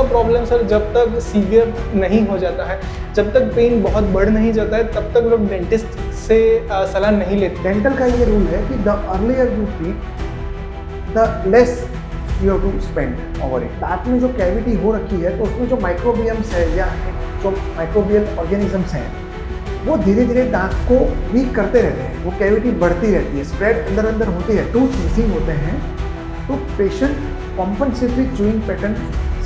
Problem sir जब तक severe नहीं हो जाता है, जब तक पेन बहुत बढ़ नहीं जाता है, तब तक लोग डेंटिस्ट से सलाह नहीं लेते। डेंटल का ये रूल है कि the earlier you treat the less you have to spend over it. दांत में जो कैविटी हो रखी है तो उसमें जो माइक्रोबियम्स है या जो माइक्रोबियल ऑर्गेनिजम्स हैं वो धीरे धीरे दांत को वीक करते रहते हैं, वो कैविटी बढ़ती रहती है, स्प्रेड अंदर अंदर होती है, टूथ मिसिंग होते हैं, तो पेशेंट कॉम्पनसेटरी च्यूइंग पैटर्न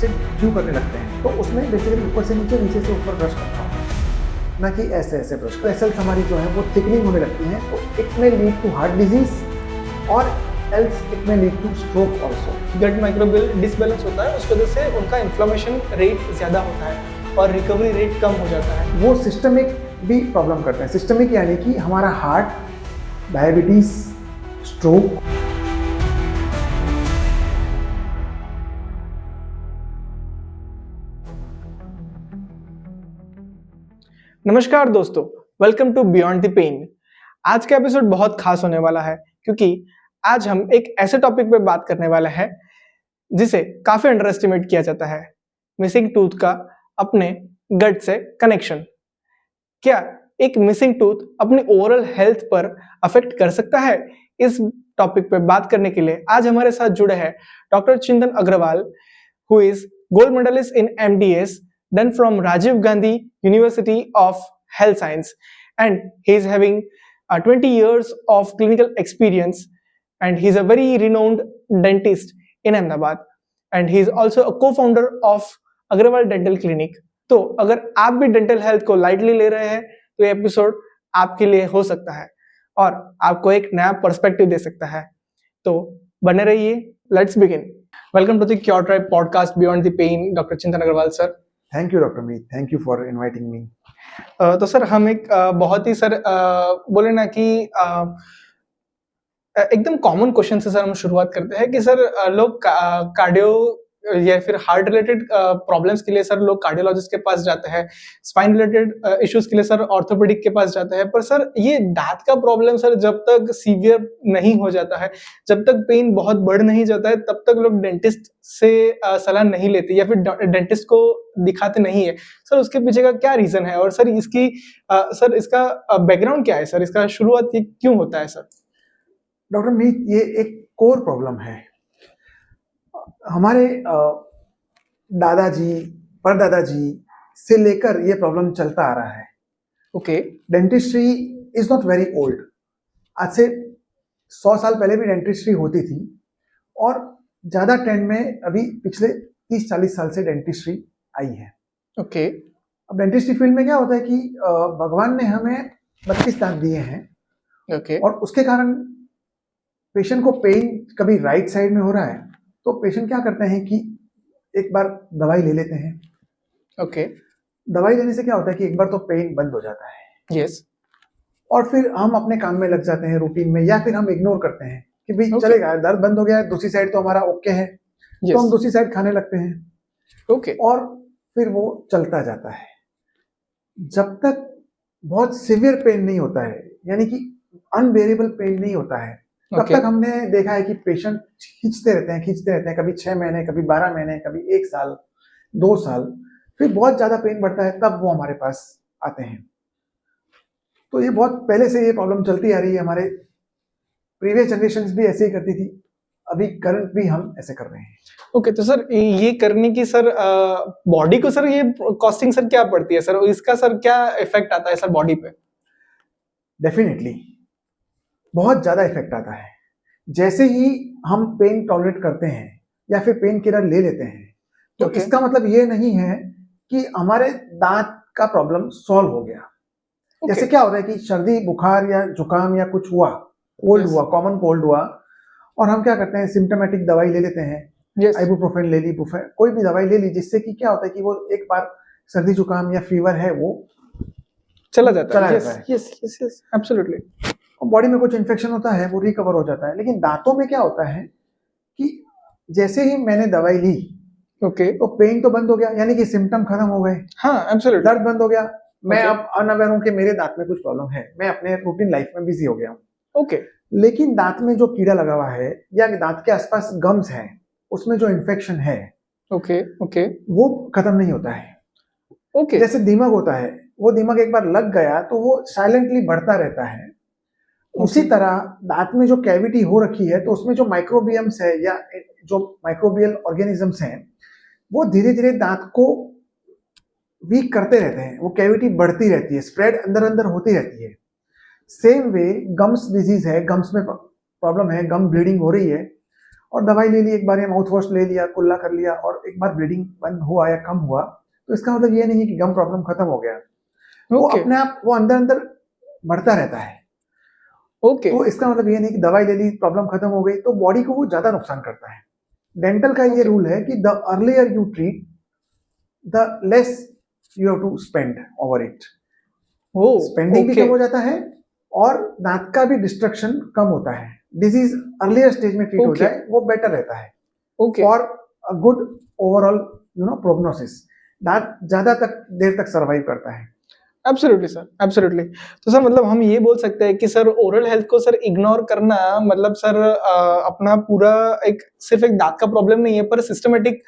से च्यू करने लगते हैं। तो उसमें बेसिकली ऊपर से नीचे, नीचे से ऊपर ब्रश करता हूँ, ना कि ऐसे ऐसे ब्रश। वेसल्स हमारी जो है वो थिकनिंग होने लगती हैं, तो इट में लीड टू हार्ट डिजीज और एल्स इट में लीड टू स्ट्रोक ऑल्सो। गट माइक्रोबियल डिसबैलेंस होता है, उस वजह से उनका इन्फ्लेमेशन रेट ज़्यादा होता है और रिकवरी रेट कम हो जाता है। वो सिस्टमिक भी प्रॉब्लम करते हैं। सिस्टमिक यानी कि हमारा हार्ट, डायबिटीज, स्ट्रोक। नमस्कार दोस्तों, welcome to beyond the pain. आज का एपिसोड बहुत खास होने वाला है क्योंकि आज हम एक ऐसे टॉपिक पे बात करने वाले हैं जिसे काफी अंडर एस्टिमेट किया जाता है, मिसिंग टूथ का अपने गट से कनेक्शन। क्या एक मिसिंग टूथ अपनी ओवरऑल हेल्थ पर अफेक्ट कर सकता है? इस टॉपिक पे बात करने के लिए आज हमारे साथ जुड़े हैं डॉक्टर चिंतन Agarwal, who is gold medalist in MDS done from Rajiv Gandhi University of Health Science, and he is having 20 years of clinical experience, and he is a very renowned dentist in Ahmedabad, and he is also a co-founder of Agrawal Dental Clinic. तो अगर आप भी dental health को lightly ले रहे हैं तो ये एपिसोड आपके लिए हो सकता है और आपको एक नया पर्सपेक्टिव दे सकता है। तो बने रहिए, let's begin. Welcome to the Cure Tribe podcast Beyond the Pain, Dr. Chintan Agarwal sir. Thank you doctor Meet, thank you for inviting me. तो सर हम एक बहुत ही सर बोले ना कि एकदम कॉमन क्वेश्चन से सर हम शुरुआत करते हैं कि सर लोग कार्डियो या फिर हार्ट रिलेटेड प्रॉब्लम्स के लिए सर लोग कार्डियोलॉजिस्ट के पास जाते हैं, स्पाइन रिलेटेड इश्यूज के लिए सर ऑर्थोपेडिक के पास जाते हैं, पर सर ये दांत का प्रॉब्लम सर जब तक सीवियर नहीं हो जाता है, जब तक पेन बहुत बढ़ नहीं जाता है, तब तक लोग डेंटिस्ट से सलाह नहीं लेते या फिर डेंटिस्ट को दिखाते नहीं है। सर उसके पीछे का क्या रीजन है और सर इसकी सर इसका बैकग्राउंड क्या है, सर इसका शुरुआत ये क्यों होता है सर? डॉक्टर मीत, ये एक कोर प्रॉब्लम है। हमारे दादाजी, परदादाजी से लेकर ये प्रॉब्लम चलता आ रहा है। Okay. Dentistry is not very old. आज से 100 साल पहले भी डेंटिस्ट्री होती थी और ज्यादा ट्रेंड में अभी पिछले 30-40 साल से डेंटिस्ट्री आई है। ओके। अब डेंटिस्ट्री फील्ड में क्या होता है कि भगवान ने हमें 32 दांत दिए हैं। ओके। और उसके कारण पेशेंट को पेन कभी राइट साइड में हो रहा है तो पेशेंट क्या करते हैं कि एक बार दवाई ले लेते हैं। ओके। दवाई लेने से क्या होता है कि एक बार तो पेन बंद हो जाता है। यस। और फिर हम अपने काम में लग जाते हैं रूटीन में, या फिर हम इग्नोर करते हैं कि भाई चलेगा, दर्द बंद हो गया है, दूसरी साइड तो हमारा ओके है, तो हम दूसरी साइड खाने लगते हैं। ओके। और फिर वो चलता जाता है जब तक बहुत सिवियर पेन नहीं होता है, यानी कि अनबेरेबल पेन नहीं होता है, तब तक हमने देखा है कि पेशेंट खींचते रहते हैं, कभी 6 महीने, कभी 12 महीने, कभी 1 साल, 2 साल, फिर बहुत ज्यादा पेन बढ़ता है, तब वो हमारे पास आते हैं। तो ये बहुत पहले से ये प्रॉब्लम चलती आ रही है। हमारे प्रीवियस जनरेशंस भी ऐसे ही करती थी, अभी करंट भी हम ऐसे कर रहे हैं। ओके। तो सर ये करने की सर बॉडी को सर ये कॉस्टिंग सर क्या पड़ती है सर, इसका सर क्या इफेक्ट आता है सर बॉडी पे? डेफिनेटली बहुत ज्यादा इफेक्ट आता है। जैसे ही हम पेन टॉलरेट करते हैं या फिर पेन किलर ले लेते हैं तो इसका मतलब ये नहीं है कि हमारे दांत का प्रॉब्लम सॉल्व हो गया। जैसे क्या होता है कि सर्दी, बुखार या जुकाम या कुछ हुआ, कोल्ड हुआ, कॉमन कोल्ड हुआ, और हम क्या करते हैं, सिम्टोमेटिक दवाई ले लेते हैं। आइबुप्रोफेन ले ली, कोई भी दवाई ले ली, जिससे कि क्या होता है कि वो एक बार सर्दी जुकाम या फीवर है वो चला जाता है। Yes yes yes, absolutely. Body में कुछ इन्फेक्शन होता है, वो रिकवर हो जाता है। लेकिन दांतों में क्या होता है कि जैसे ही मैंने दवाई ली, तो पेन तो बंद हो गया, यानी कि सिम्टम खत्म हो गए। हाँ, एब्सोल्युटली। दर्द बंद हो गया। मैं अब अनअवेयर हूं कि मेरे दांत में कुछ प्रॉब्लम है, मैं अपने रूटीन लाइफ में बिजी हो गया हूं। ओके। लेकिन दांत में जो कीड़ा लगा हुआ है या दांत के आसपास गम्स है, उसमें जो इन्फेक्शन है, ओके ओके वो खत्म नहीं होता है। ओके जैसे दीमक होता है, वो दीमक एक बार लग गया तो वो साइलेंटली बढ़ता रहता है। उसी ओके तरह दांत में जो कैविटी हो रखी है तो उसमें जो माइक्रोबियम्स है या जो माइक्रोबियल ऑर्गेनिजम्स हैं वो धीरे धीरे दांत को वीक करते रहते हैं। वो कैविटी बढ़ती रहती है, स्प्रेड अंदर अंदर होती रहती है। सेम वे गम्स डिजीज है, गम्स में प्रॉब्लम है, गम ब्लीडिंग हो रही है और दवाई ले ली एक बार या माउथ वॉश ले लिया, कुल्ला कर लिया और एक बार ब्लीडिंग बंद हुआ या कम हुआ तो इसका मतलब ये नहीं है कि गम प्रॉब्लम खत्म हो गया। वो ओके अपने आप वो अंदर अंदर बढ़ता रहता है। ओके तो इसका मतलब ये नहीं कि दवाई ले ली प्रॉब्लम खत्म हो गई, तो बॉडी को वो ज्यादा नुकसान करता है। डेंटल का ये ओके रूल है कि the earlier you treat the less you have to spend over it. ओ स्पेंडिंग भी ओके कम हो जाता है और दांत का भी डिस्ट्रक्शन कम होता है। डिजीज अर्लियर स्टेज में ट्रीट हो ओके जाए वो बेटर रहता है okay for a good overall prognosis. दांत ज्यादा तक देर तक सर्वाइव करता है। Absolutely sir, absolutely. तो सर मतलब हम ये बोल सकते हैं कि सर ओरल हेल्थ को सर इग्नोर करना मतलब सर अपना पूरा एक सिर्फ एक दांत का प्रॉब्लम नहीं है पर सिस्टमैटिक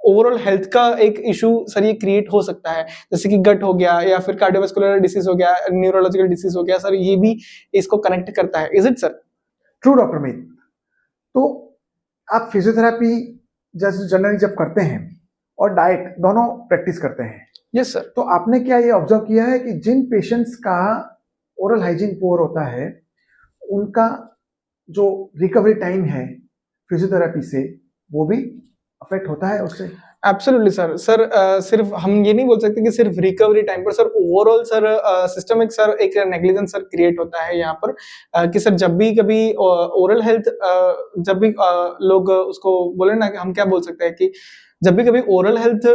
ओवरऑल हेल्थ का एक इशू सर ये क्रिएट हो सकता है, जैसे कि गट हो गया या फिर कार्डियोवास्कुलर डिसीज हो गया, न्यूरोलॉजिकल डिसीज हो गया, सर ये भी इसको कनेक्ट करता है। Is it sir? True doctor Meet. तो आप फिजियोथेरापी जैसे जनरली जब करते हैं और डाइट दोनों प्रैक्टिस करते हैं यस सर। तो आपने क्या ये ऑब्जर्व किया है कि जिन पेशेंट्स का ओरल हाइजीन पुअर होता है उनका जो रिकवरी टाइम है फिजियोथेरापी से वो भी अफेक्ट होता है उससे? Absolutely sir. सर सिर्फ हम ये नहीं बोल सकते कि सिर्फ रिकवरी टाइम पर sir overall sir systemic sir एक नेग्लिजेंस सर क्रिएट होता है यहाँ पर कि सर जब भी कभी ओरल हेल्थ जब भी लोग उसको बोले ना कि हम क्या बोल सकते हैं कि जब भी कभी ओरल हेल्थ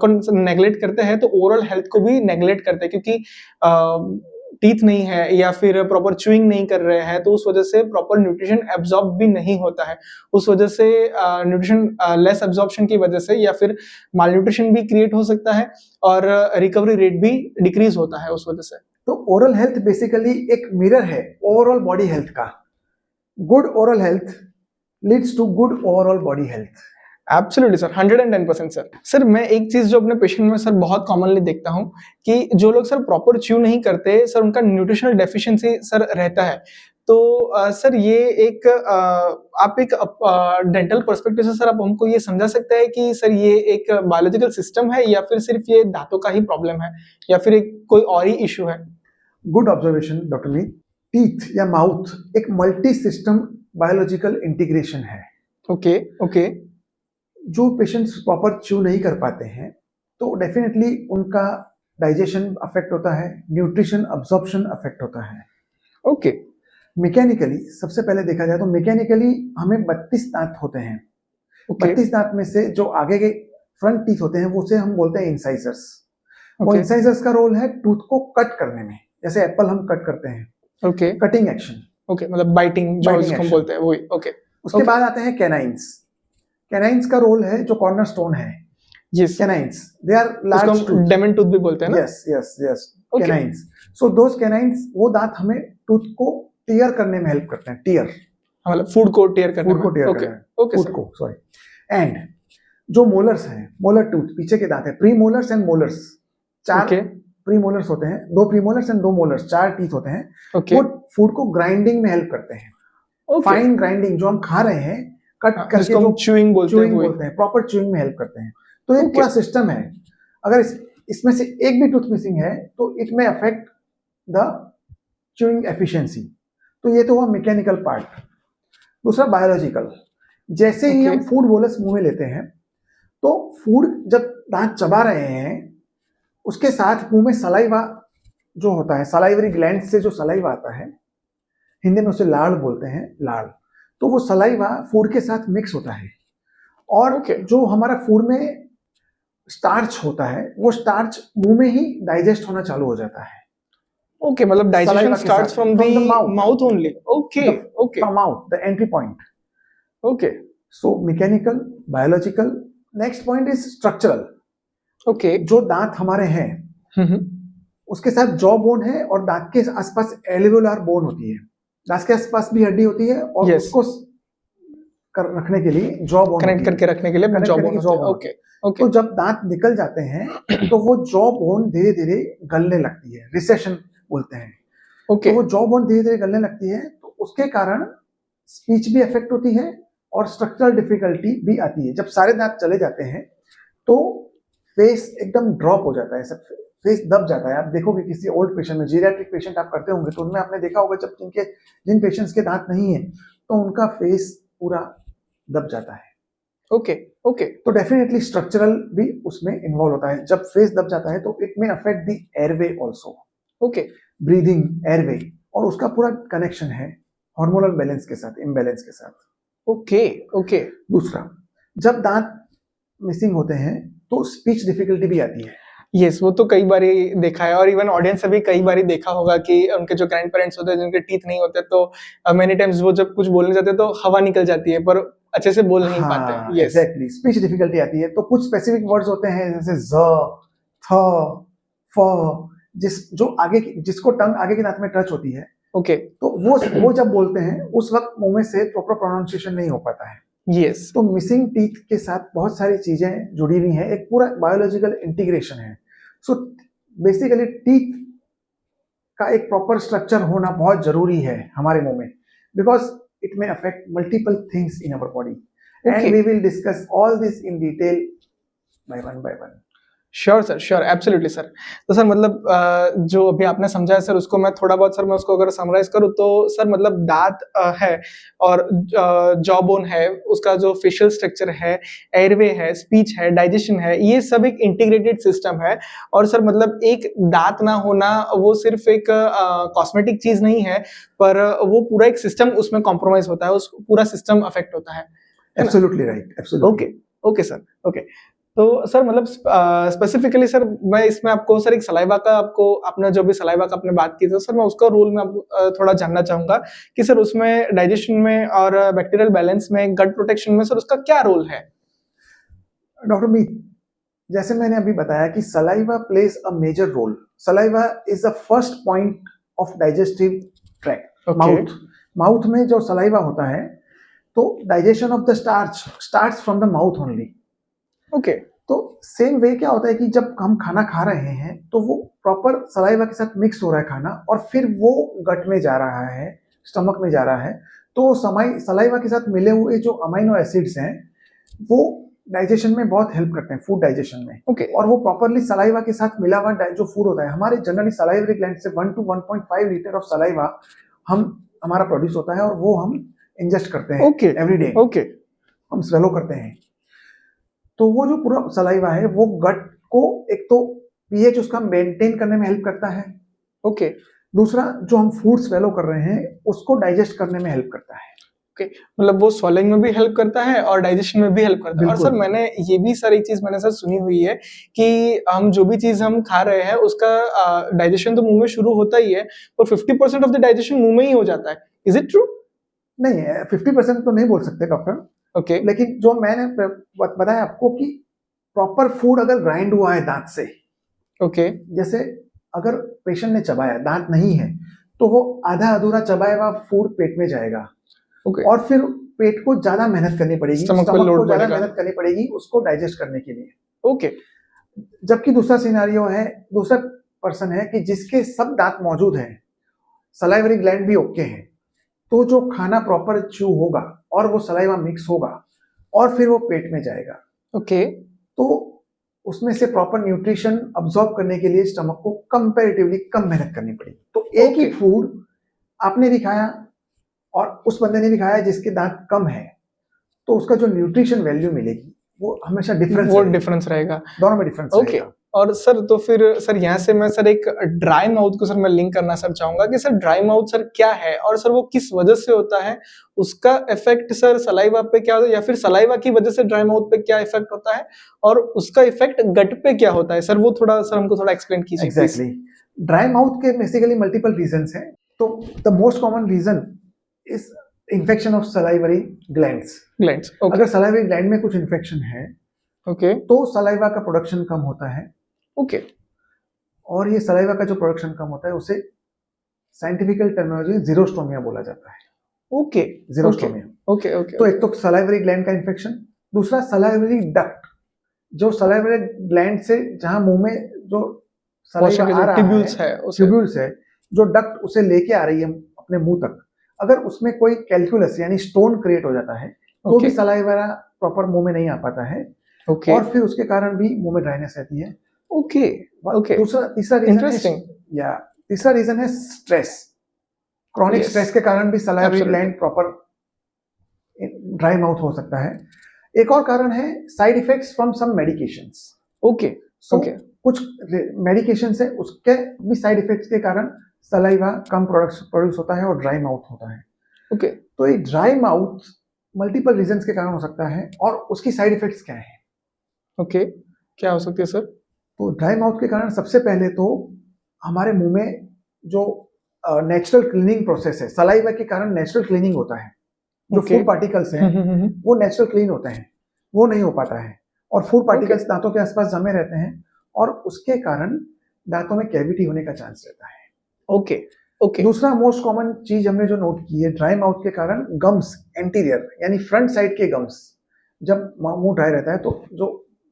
को नेग्लेक्ट करते हैं तो ओरल हेल्थ को भी नेग्लेक्ट करते हैं, क्योंकि टीथ नहीं है या फिर प्रॉपर च्यूइंग नहीं कर रहे हैं तो उस वजह से प्रॉपर न्यूट्रिशन एब्जॉर्ब भी नहीं होता है। उस वजह से न्यूट्रिशन लेस एब्जॉर्प्शन की वजह से या फिर मालन्यूट्रिशन भी क्रिएट हो सकता है और रिकवरी रेट भी डिक्रीज होता है उस वजह से। तो ओरल हेल्थ बेसिकली एक मिरर है ओवरऑल बॉडी हेल्थ का। Good oral health leads to good overall body health. Absolutely sir, 110% sir. Sir मैं एक चीज जो अपने पेशेंट में सर बहुत कॉमनली देखता हूँ कि जो लोग सर प्रॉपर च्यू नहीं करते सर उनका न्यूट्रिशनल डेफिशिएंसी सर रहता है। तो सर ये एक आप एक डेंटल पर्सपेक्टिव से सर आप हमको ये समझा सकते हैं कि सर ये एक बायोलॉजिकल सिस्टम है या फिर सिर्फ ये दांतों का ही प्रॉब्लम है या फिर एक कोई और ही इशू है? गुड ऑब्जर्वेशन डॉक्टर मीत। टीथ या माउथ एक मल्टी सिस्टम बायोलॉजिकल इंटीग्रेशन है। ओके ओके जो पेशेंट्स प्रॉपर च्यू नहीं कर पाते हैं तो डेफिनेटली उनका डाइजेशन अफेक्ट होता है, न्यूट्रिशन अब्जॉर्प्शन अफेक्ट होता है। ओके मैकेनिकली सबसे पहले देखा जाए तो मैकेनिकली हमें 32 दांत होते हैं। ओके 32 दांत में से जो आगे के फ्रंट टीथ होते हैं वो से हम बोलते हैं इंसाइजर्स। वो ओके इंसाइजर्स का रोल है टूथ को कट करने में, जैसे एप्पल हम कट करते हैं, ओके कटिंग एक्शन। ओके मतलब बाइटिंग जो बाइटिंग जिसको हम एक्शन। बोलते हैं वही। ओके उसके बाद आते हैं कैनाइंस। कैनाइंस का रोल है जो कॉर्नर स्टोन है। यस, कैनाइंस दे आर उसको लार्ज हम टूथ। डेमन टूथ भी बोलते हैं ना? Yes yes yes okay canines. So those canines वो दांत हमें टूथ को टीयर करने में हेल्प करते हैं। टीयर मतलब फूड को टीयर करने फूड में। को टीयर ओके करने में, ओके फूड सर। को सॉरी। एंड जो मोलर्स हैं, मोलर टूथ पीछे के दांत है, प्री मोलर्स एंड मोलर्स, चार ओके प्री मोलर्स होते हैं, दो प्री मोलर्स एंड दो मोलर्स, चार टीथ होते हैं। ओके वो फूड को ग्राइंडिंग में हेल्प करते हैं। ओके फाइन ग्राइंडिंग जो हम खा रहे हैं कट करके जिसको जो हम च्यूइंग बोलते हैं च्यूइंग वही। बोलते हैं, प्रॉपर च्यूइंग में हेल्प करते हैं। तो एक ओके पूरा सिस्टम है। अगर इसमें से एक भी टूथ मिसिंग है तो इट में अफेक्ट द च्यूइंग एफिशिएंसी। तो ये तो हुआ मैकेनिकल पार्ट। दूसरा बायोलॉजिकल। जैसे ही ओके हम फूड बोलस मुंह में लेते हैं तो फूड जब दांत चबा रहे हैं उसके साथ मुंह में सलाइवा जो होता है, सलाइवरी ग्लैंड से जो सलाइवा आता है, हिंदी में उसे लाड़ बोलते हैं, लाड़। तो वो सलाइवा फूड के साथ मिक्स होता है और ओके जो हमारा फूड में स्टार्च होता है वो स्टार्च मुंह में ही डाइजेस्ट होना चालू हो जाता है। ओके मतलब डाइजेशन Saliva के स्टार्ट्स साथ, from from the the mouth. Mouth only. Okay okay From out the entry point. Okay So mechanical, biological. Next point is structural. Okay जो दांत हमारे हैं उसके साथ जॉ बोन है और दांत के आसपास एल्वियोलर बोन होती है। दांत के आसपास भी हड्डी होती है और Yes. उसको रखने के लिए जॉ बोन कनेक्ट करके रखने के लिए कनेक्ट जॉ करने बोन की जॉ बोन ओके ओके तो जब दांत निकल जाते हैं तो वो जॉ बोन धीरे धीरे गलने लगती है, रिसेशन बोलते हैं। ओके तो वो जॉ बोन धीरे धीरे गलने लगती है, तो उसके कारण स्पीच भी अफेक्ट होती है और स्ट्रक्चरल डिफिकल्टी भी आती है। जब सारे दांत चले जाते हैं तो फेस एकदम ड्रॉप हो जाता है, सब फेस दब जाता है। आप देखोगे किसी ओल्ड पेशेंट में, जीरियाट्रिक पेशेंट आप करते होंगे तो उनमें आपने देखा होगा जब जिन पेशेंट्स के दांत नहीं है तो उनका फेस पूरा दब जाता है। ओके ओके तो डेफिनेटली स्ट्रक्चरल भी उसमें इन्वॉल्व होता है। जब फेस दब जाता है तो it may affect the airway also, okay breathing, airway, और उसका पूरा कनेक्शन है हार्मोनल बैलेंस के साथ, इम्बैलेंस के साथ। ओके ओके दूसरा, जब दांत मिसिंग होते हैं तो स्पीच डिफिकल्टी भी आती है। यस वो तो कई बार देखा है और इवन ऑडियंस से भी कई बार देखा होगा कि उनके जो ग्रैंड पेरेंट्स होते हैं जिनके टीथ नहीं होते तो मेनी टाइम्स वो जब कुछ बोलने जाते हैं तो हवा निकल जाती है पर अच्छे से बोल नहीं पाते हाँ, यस एग्जैक्टली, स्पीच डिफिकल्टी आती है। तो कुछ स्पेसिफिक वर्ड्स होते हैं जैसे ज, थ, फ, जिसको टंग आगे के दांत में टच होती है, ओके तो वो जब बोलते हैं उस वक्त मुंह में से प्रॉपर प्रोनाउंसिएशन नहीं हो पाता है। यस तो मिसिंग टीथ के साथ बहुत सारी चीजें जुड़ी हुई हैं, एक पूरा बायोलॉजिकल इंटीग्रेशन है। सो बेसिकली टीथ का एक प्रॉपर स्ट्रक्चर होना बहुत जरूरी है हमारे मुंह में, because it may affect multiple things in our body and we will discuss all this in detail by one. Sure sir sure absolutely sir. तो सर मतलब जो अभी आपने समझाया सर उसको मैं थोड़ा बहुत सर मैं उसको अगर समराइज करूँ तो सर मतलब दांत है और जॉ बोन है, उसका जो फेशियल स्ट्रक्चर है, एयरवे है, स्पीच है, डाइजेशन है, ये सब एक इंटीग्रेटेड सिस्टम है। और सर मतलब एक दांत ना होना वो सिर्फ एक कॉस्मेटिक चीज नहीं है पर वो पूरा एक सिस्टम उसमें कॉम्प्रोमाइज होता है, उस पूरा सिस्टम अफेक्ट होता है ना? Absolutely right, absolutely. Okay okay sir okay. तो सर मतलब स्पेसिफिकली सर मैं इसमें आपको सर एक सलाइवा का आपको आपने जो भी सलाइवा का आपने बात की तो सर मैं उसका रोल में आपको थोड़ा जानना चाहूंगा कि सर उसमें डाइजेशन में और बैक्टीरियल बैलेंस में, गट प्रोटेक्शन में सर उसका क्या रोल है? डॉक्टर मीत, जैसे मैंने अभी बताया कि saliva plays a major role. Saliva is the first point of digestive tract. Okay. Mouth में जो सलाइवा होता है तो digestion of the starch starts from the mouth only. Okay तो सेम वे क्या होता है कि जब हम खाना खा रहे हैं तो वो प्रॉपर सलाइवा के साथ मिक्स हो रहा है खाना और फिर वो गट में जा रहा है, स्टमक में जा रहा है। तो सलाइवा के साथ मिले हुए जो अमाइनो एसिड्स हैं वो डाइजेशन में बहुत हेल्प करते हैं, फूड डाइजेशन में। ओके और वो प्रॉपरली सलाइवा के साथ मिला हुआ जो फूड होता है, हमारे जनरली सलाइवरी ग्लैंड से 1 to 1.5 लीटर ऑफ सलाइवा हमारा प्रोड्यूस होता है और वो हम इंजेस्ट करते हैं ओके एवरी डे, ओके हम स्वेलो करते हैं। तो वो जो पूरा सलाइवा है वो गट को एक तो पीएच उसका मेंटेन करने में हेल्प करता है, ओके दूसरा जो हम फूड स्वेलो कर रहे हैं उसको डाइजेस्ट करने में हेल्प करता है। ओके मतलब वो स्वॉलिंग में भी हेल्प करता है और डाइजेशन में भी हेल्प करता है। और सर मैंने ये भी सर एक चीज मैंने सर सुनी हुई है कि हम जो भी चीज हम खा रहे हैं उसका डाइजेशन तो मुंह में शुरू होता ही है और 50% ऑफ द डाइजेशन मुंह में ही हो जाता है। Is it true? नहीं, 50% तो नहीं बोल सकते डॉक्टर, ओके लेकिन जो मैंने बताया आपको कि प्रॉपर फूड अगर ग्राइंड हुआ है दांत से, ओके जैसे अगर पेशेंट ने चबाया, दांत नहीं है तो वो आधा अधूरा चबाया हुआ फूड पेट में जाएगा ओके और फिर पेट को ज्यादा मेहनत करनी पड़ेगी, स्टमक पे स्टमक लोड को ज्यादा बढ़ेगा। मेहनत करनी पड़ेगी उसको डाइजेस्ट करने के लिए। ओके जबकि दूसरा सिनेरियो है, दूसरा पर्सन है कि जिसके सब दांत मौजूद हैं, सलाइवरी ग्लैंड भी ओके है, तो जो खाना प्रॉपर च्यू होगा और वो सलाइवा मिक्स होगा और फिर वो पेट में जाएगा। ओके तो उसमें से प्रॉपर न्यूट्रिशन अब्सॉर्ब करने के लिए स्टमक को कंपैरेटिवली कम मेहनत करनी पड़ेगी। तो एक ही फूड आपने भी खाया और उस बंदे ने भी खाया जिसके दांत कम है, तो उसका जो न्यूट्रिशन वैल्यू मिलेगी वो हमेशा डिफरेंस रहेगा दोनों में डिफरेंस ओके रहेगा। और सर तो फिर सर यहाँ से मैं सर एक ड्राई माउथ को सर मैं लिंक करना सर चाहूंगा कि सर ड्राई माउथ सर क्या है और सर वो किस वजह से होता है, उसका इफेक्ट सर सलाइवा पे क्या होता है या फिर सलाइवा की वजह से ड्राई माउथ पे क्या इफेक्ट होता है और उसका इफेक्ट गट पे क्या होता है? सर वो थोड़ा सर हमको थोड़ा एक्सप्लेन कीजिए एग्जैक्टली। ड्राई माउथ के बेसिकली मल्टीपल रीजंस हैं। तो the most common reason is infection of salivary glands. Glands अगर सलाइवरी ग्लैंड में कुछ इन्फेक्शन है ओके तो सलाइवा का प्रोडक्शन कम होता है। ओके और ये सलाइवा का जो प्रोडक्शन कम होता है उसे साइंटिफिकल टर्मिनोलॉजी जीरोस्टोमिया बोला जाता है। Okay xerostomia. ओके ओके तो एक तो सलाइवरी ग्लैंड का इन्फेक्शन, दूसरा सलाइवरी डक्ट, जो सलाइवरी ग्लैंड से जहां मुंह में जो सलाइवा आ रहा ट्यूब्यूल्स है, है उसे ट्यूब्यूल्स है, जो डक्ट उसे लेके आ रही है अपने मुंह तक, अगर उसमें कोई कैलकुलस यानी स्टोन क्रिएट हो जाता है तो भी सलाइवा प्रॉपर मुंह में नहीं आ पाता है, और फिर उसके कारण भी मुंह में ड्राइनेस रहती है। ओके ओके तीसरा रीजन है स्ट्रेस। क्रॉनिक स्ट्रेस के कारण भी salivary gland proper dry mouth हो सकता है। एक और कारण है side effects from some medications. Okay कुछ मेडिकेशंस है, उसके भी साइड इफेक्ट्स के कारण सलाइवा कम प्रोड्यूस होता है और ड्राई माउथ होता है। ओके तो ये ड्राई माउथ मल्टीपल रीजंस के कारण हो सकता है, और उसकी साइड इफेक्ट्स क्या है? ओके क्या हो सकती है सर? तो ड्राई माउथ के कारण सबसे पहले तो हमारे मुंह में जो नेचुरल क्लीनिंग प्रोसेस है, सलाइवा के कारण नेचुरल क्लीनिंग होता है, जो फूड पार्टिकल्स हैं वो नेचुरल क्लीन होते हैं, वो नहीं हो पाता है, और फूड पार्टिकल्स दांतों के आसपास जमे रहते हैं, और उसके कारण दांतों में कैविटी होने का चांस रहता है। ओके ओके दूसरा मोस्ट कॉमन चीज हमने जो नोट की है, ड्राई माउथ के कारण गम्स एंटीरियर यानी फ्रंट साइड के गम्स, जब मुंह ड्राई रहता है तो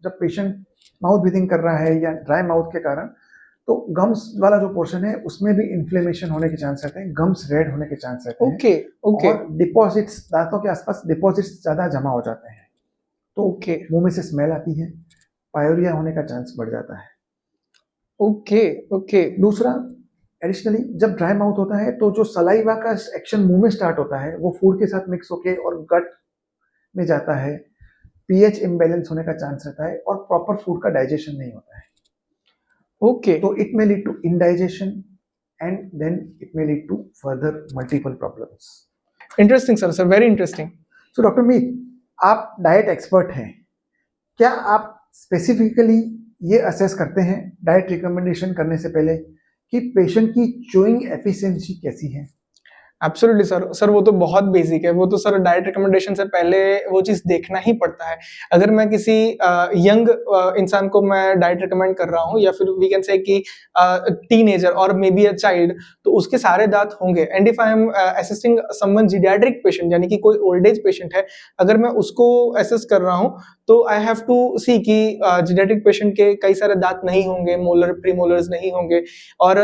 जब पेशेंट माउथ ब्रीदिंग कर रहा है या ड्राई माउथ के कारण, तो गम्स वाला जो पोर्शन है उसमें भी इन्फ्लेमेशन होने के चांस रहते हैं, गम्स रेड होने के चांस रहते हैं, और डिपॉजिट्स दांतों के आसपास डिपॉजिट्स ज्यादा जमा हो जाते हैं, तो मुंह में से स्मेल आती है, पायोरिया होने का चांस बढ़ जाता है। ओके दूसरा, एडिशनली जब ड्राई माउथ होता है तो जो सलाइवा का एक्शन मुंह में स्टार्ट होता है वो फूड के साथ मिक्स होके और गट में जाता है, पीएच इम्बैलेंस होने का चांस रहता है, और प्रॉपर फूड का डाइजेशन नहीं होता है। तो it may lead to indigestion, and then it may lead to further multiple problems. Interesting sir, very interesting. So doctor Meet, आप डाइट एक्सपर्ट हैं, क्या आप स्पेसिफिकली ये असेस करते हैं डाइट रिकमेंडेशन करने से पहले कि पेशेंट की च्यूइंग एफिशिएंसी कैसी है? एब्सोल्युटली सर वो तो बहुत बेसिक है, वो तो सर डाइट रिकमेंडेशन से पहले वो चीज देखना ही पड़ता है। अगर मैं किसी यंग इंसान को मैं डाइट रिकमेंड कर रहा हूँ, या फिर वी कैन से कि टीनेजर और मे बी अ चाइल्ड, तो उसके सारे दांत होंगे। And if I am assisting someone geriatric patient, यानी कि कोई ओल्ड एज पेशेंट है, अगर मैं उसको असेस कर रहा हूँ तो आई हैव टू सी कि जीडियाट्रिक पेशेंट के कई सारे दांत नहीं होंगे, मोलर प्रीमोलर्स नहीं होंगे, और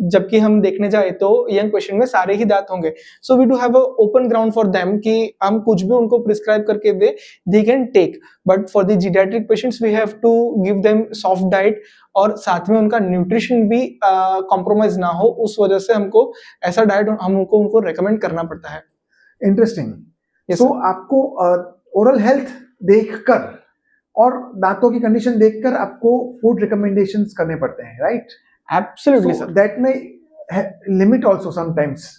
जबकि हम देखने जाए तो यंग पेशेंट में सारे ही दांत होंगे। So we do have a open ground for them कि हम कुछ भी उनको प्रिस्क्राइब करके दे, they can take, but for the geriatric patients we have to give them soft diet, और साथ में उनका न्यूट्रिशन भी कॉम्प्रोमाइज ना हो, उस वजह से हमको ऐसा डाइट हमको उनको रेकमेंड करना पड़ता है। इंटरेस्टिंग। सो आपको ओरल हेल्थ देखकर और दांतों की कंडीशन देखकर आपको फूड रिकमेंडेशंस करने पड़ते हैं, right? Absolutely sir. That may limit also sometimes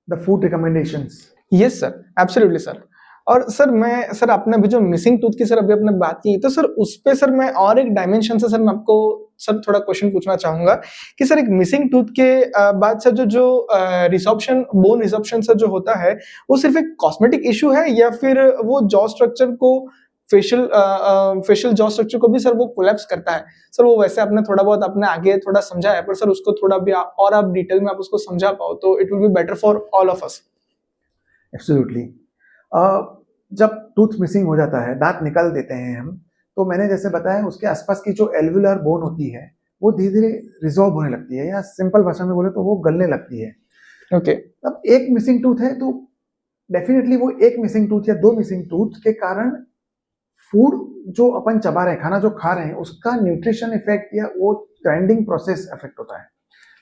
the food recommendations. Yes sir, absolutely sir. और सर आपने अभी जो मिसिंग टूथ की सर अभी आपने बात की, तो सर उस पे सर मैं और एक डायमेंशन से सर मैं आपको सर थोड़ा क्वेश्चन पूछना चाहूंगा कि सर एक मिसिंग टूथ के बाद सर जो रिसॉर्प्शन, बोन रिसॉर्प्शन सर जो होता है, वो सिर्फ एक कॉस्मेटिक इशू है, या फिर वो जॉ स्ट्रक्चर को फेशियल जॉ स्ट्रक्चर को भी सर वो कोलैप्स करता है? सर वो वैसे आपने थोड़ा बहुत आपने आगे थोड़ा समझा है, पर सर उसको थोड़ा भी और आप डिटेल में आप उसको समझा पाओ तो it will be better for all of us. Absolutely. जब टूथ मिसिंग हो जाता है, दांत निकाल देते हैं हम, तो मैंने जैसे बताया उसके आसपास की जो एल्वुलर बोन होती है वो धीरे धीरे रिजॉल्व होने लगती है, या सिंपल भाषा में बोले तो वो गलने लगती है। ओके। अब एक मिसिंग टूथ है तो डेफिनेटली वो एक मिसिंग टूथ या दो मिसिंग टूथ के कारण फूड जो अपन चबा रहे हैं, खाना जो खा रहे हैं, उसका न्यूट्रिशन इफेक्ट या वो ग्राइंडिंग प्रोसेस इफेक्ट होता है।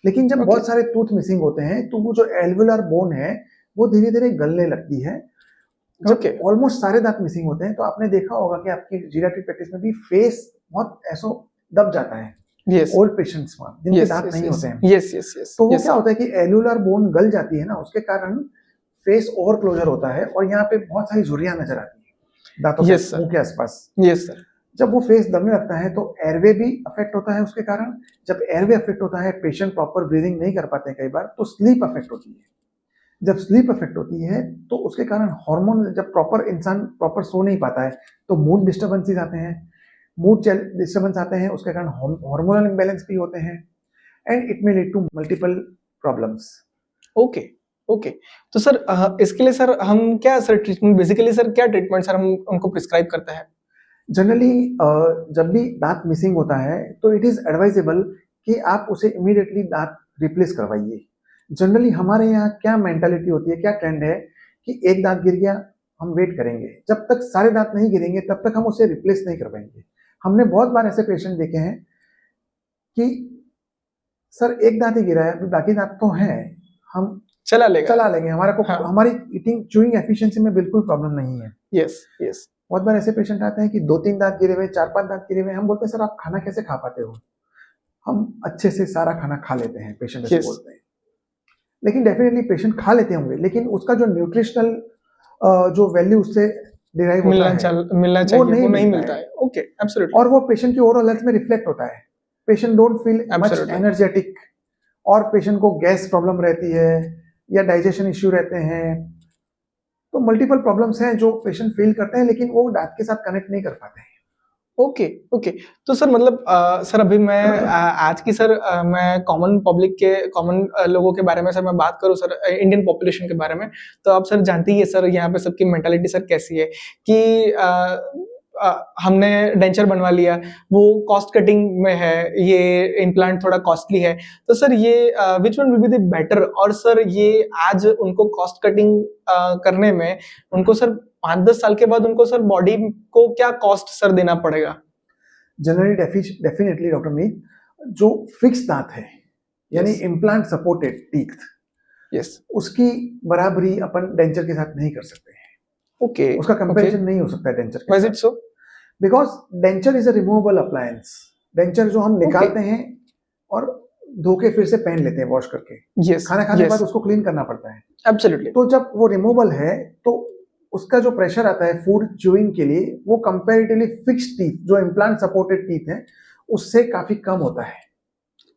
लेकिन जब बहुत सारे टूथ मिसिंग होते हैं तो वो जो एल्वुलर बोन है वो धीरे धीरे गलने लगती है। जब ऑलमोस्ट सारे दांत मिसिंग होते हैं तो आपने देखा होगा कि आपकी जीरियाट्रिक प्रैक्टिस में भी फेस बहुत ऐसा दब जाता है। ओल्ड पेशेंट्स में जिनके दांत नहीं होते हैं, तो वो क्या होता है कि एल्वुलर बोन गल जाती है ना, उसके कारण फेस ओवर क्लोजर होता है, और यहाँ पे बहुत सारी झुर्रियां नजर आती है दांतों के मुंह के आसपास। Yes sir. जब वो फेस दबने लगता है तो एयरवे भी अफेक्ट होता है उसके कारण। जब एयरवे अफेक्ट होता है, पेशेंट प्रॉपर ब्रीदिंग नहीं कर पाते हैं कई बार, तो स्लीप अफेक्ट होती है। जब स्लीप अफेक्ट होती है तो उसके कारण हार्मोन, जब प्रॉपर इंसान प्रॉपर सो नहीं पाता है तो मूड डिस्टर्बेंसेस आते हैं, मूड डिस्टर्बेंस आते हैं, उसके कारण हार्मोनल इम्बैलेंस भी होते हैं, and it may lead to multiple problems. Okay okay. तो सर इसके लिए सर हम क्या सर ट्रीटमेंट बेसिकली सर क्या ट्रीटमेंट सर हम उनको प्रिस्क्राइब करते हैं? जनरली जब भी दांत मिसिंग होता है तो इट इज एडवाइजेबल कि आप उसे इमीडिएटली दांत रिप्लेस करवाइए। जनरली हमारे यहाँ क्या मेंटालिटी होती है, क्या ट्रेंड है कि एक दांत गिर गया, हम वेट करेंगे, जब तक सारे दांत नहीं गिरेंगे तब तक हम उसे रिप्लेस नहीं करवाएंगे। हमने बहुत बार ऐसे पेशेंट देखे हैं कि सर एक दांत ही गिरा है, अभी बाकी दांत तो हैं, हम चला लेगा। चला लेंगे, हाँ। हमारी ईटिंग चूइंग एफिशिएंसी में बिल्कुल प्रॉब्लम नहीं है। Yes, yes. बहुत बार ऐसे पेशेंट आते हैं कि 2-3 दांत गिरे हुए, 4-5 दांत गिरे हुए, हम बोलते हैं सर आप खाना कैसे खा पाते हो? हम अच्छे से सारा खाना खा लेते हैं, पेशेंट ऐसे यस। बोलते हैं। लेकिन डेफिनेटली पेशेंट खा लेते होंगे, लेकिन उसका जो न्यूट्रिशनल जो वैल्यू उससे डिराइव होता है मिलना वो चाहिए, नहीं वो नहीं मिलता मिलता है, है। ओके, एब्सोल्युटली, और वो पेशेंट की ओवरऑल हेल्थ में रिफ्लेक्ट होता है। Patient don't feel much absolutely. Energetic, और पेशेंट को गैस प्रॉब्लम रहती है या डाइजेशन इश्यू रहते हैं। तो मल्टीपल प्रॉब्लम्स हैं जो पेशेंट फील करते हैं, लेकिन वो दांत के साथ कनेक्ट नहीं कर पाते हैं। Okay, okay. तो सर मतलब सर अभी मैं आज की सर मैं कॉमन पब्लिक के कॉमन लोगों के बारे में सर मैं बात करूँ सर इंडियन पॉपुलेशन के बारे में, तो आप सर जानती ही है सर यहाँ पे सबकी मेंटालिटी सर कैसी है कि हमने डेंचर बनवा लिया, वो कॉस्ट कटिंग में है, ये इम्प्लांट थोड़ा कॉस्टली है, तो सर ये which one will be the better? और सर ये आज उनको कॉस्ट कटिंग करने में उनको सर 5-10 साल के बाद उनको सर बॉडी को क्या कॉस्ट सर देना पड़ेगा? जनरली डेफिनेटली डॉक्टर मीत, जो फिक्स दांत है यानी yes, implant supported teeth, yes. उसकी बराबरी अपन डेंचर के साथ नहीं कर सकते हैं। ओके, उसका ओके। कंपैरिजन नहीं हो सकता है डेंचर के व्हाई इज साथ, it so? Because denture is a removable appliance. Denture जो हम ओके। निकालते हैं और धो के फिर से पहन लेते हैं वॉश करके, यस, खाना खाने के बाद यस। उसको क्लीन करना पड़ता है। एब्सोल्युटली। तो जब वो रिमूवल है तो उसका जो प्रेशर आता है फूड च्यूइंग के लिए, वो कंपैरेटिवली फिक्स्ड टीथ जो इम्प्लांट सपोर्टेड टीथ है उससे काफी कम होता है।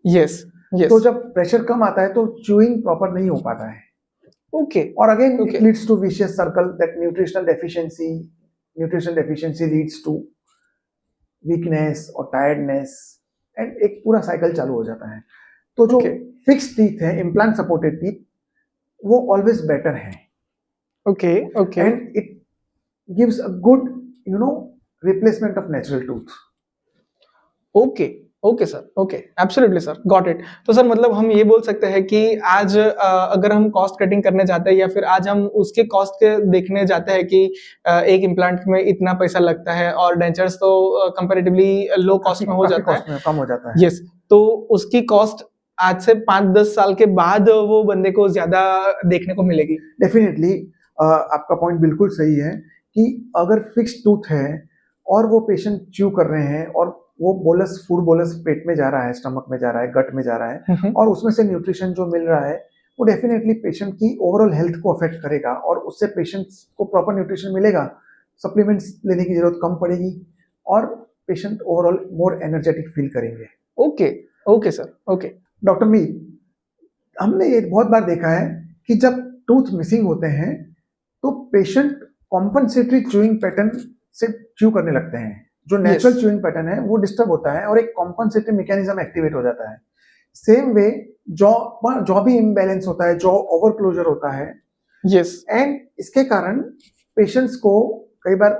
यस, तो यस। जब प्रेशर कम आता है तो च्यूइंग प्रॉपर नहीं हो पाता है, ओके, और again okay. It leads to vicious circle that nutritional deficiency leads to weakness और टायर्डनेस, एंड एक पूरा साइकिल चालू हो जाता है। तो जो ओके, फिक्स टीथ है, इम्प्लांट सपोर्टेड टीथ, वो ऑलवेज बेटर है, okay, okay. And it gives a good replacement of natural tooth. Okay, okay sir, okay, absolutely sir, got it. तो सर मतलब हम ये बोल सकते हैं कि आज अगर हम कॉस्ट कटिंग करने जाते हैं या फिर आज हम उसके कॉस्ट के देखने जाते हैं कि एक इम्प्लांट में इतना पैसा लगता है और डेंचर्स तो कंपैरेटिवली लो कॉस्ट में हो काफी जाता है। कॉस्ट में कम हो जाता है। यस, तो उसकी कॉस्ट आज से 5-10 साल के बाद वो बंदे को ज़्यादा देखने को मिलेगी। डेफिनेटली आपका पॉइंट बिल्कुल सही है कि अगर फिक्स टूथ है और वो पेशेंट च्यू कर रहे हैं और वो फूड बोलस पेट में जा रहा है, स्टमक में जा रहा है, गट में जा रहा है, हुँ, हुँ। और उसमें से न्यूट्रिशन जो मिल रहा है वो डेफिनेटली पेशेंट की ओवरऑल हेल्थ को अफेक्ट करेगा, और उससे पेशेंट को प्रॉपर न्यूट्रिशन मिलेगा, सप्लीमेंट्स लेने की जरूरत कम पड़ेगी, और patient overall more energetic feel करेंगे। Okay, okay sir, okay. Doctor Meet, हमने ये बहुत बार देखा है कि जब टूथ मिसिंग होते हैं तो पेशेंट कॉम्पनसेटरी च्यूइंग पैटर्न से च्यू करने लगते हैं। जो नेचुरल यस, च्यूइंग पैटर्न है वो डिस्टर्ब होता है और एक कॉम्पनसेटरी मैकेनिज्म एक्टिवेट हो जाता है। सेम वे जॉ जॉ भी इम्बैलेंस होता है, जॉ ओवर क्लोजर होता है, यस। एंड इसके कारण पेशेंट्स को कई बार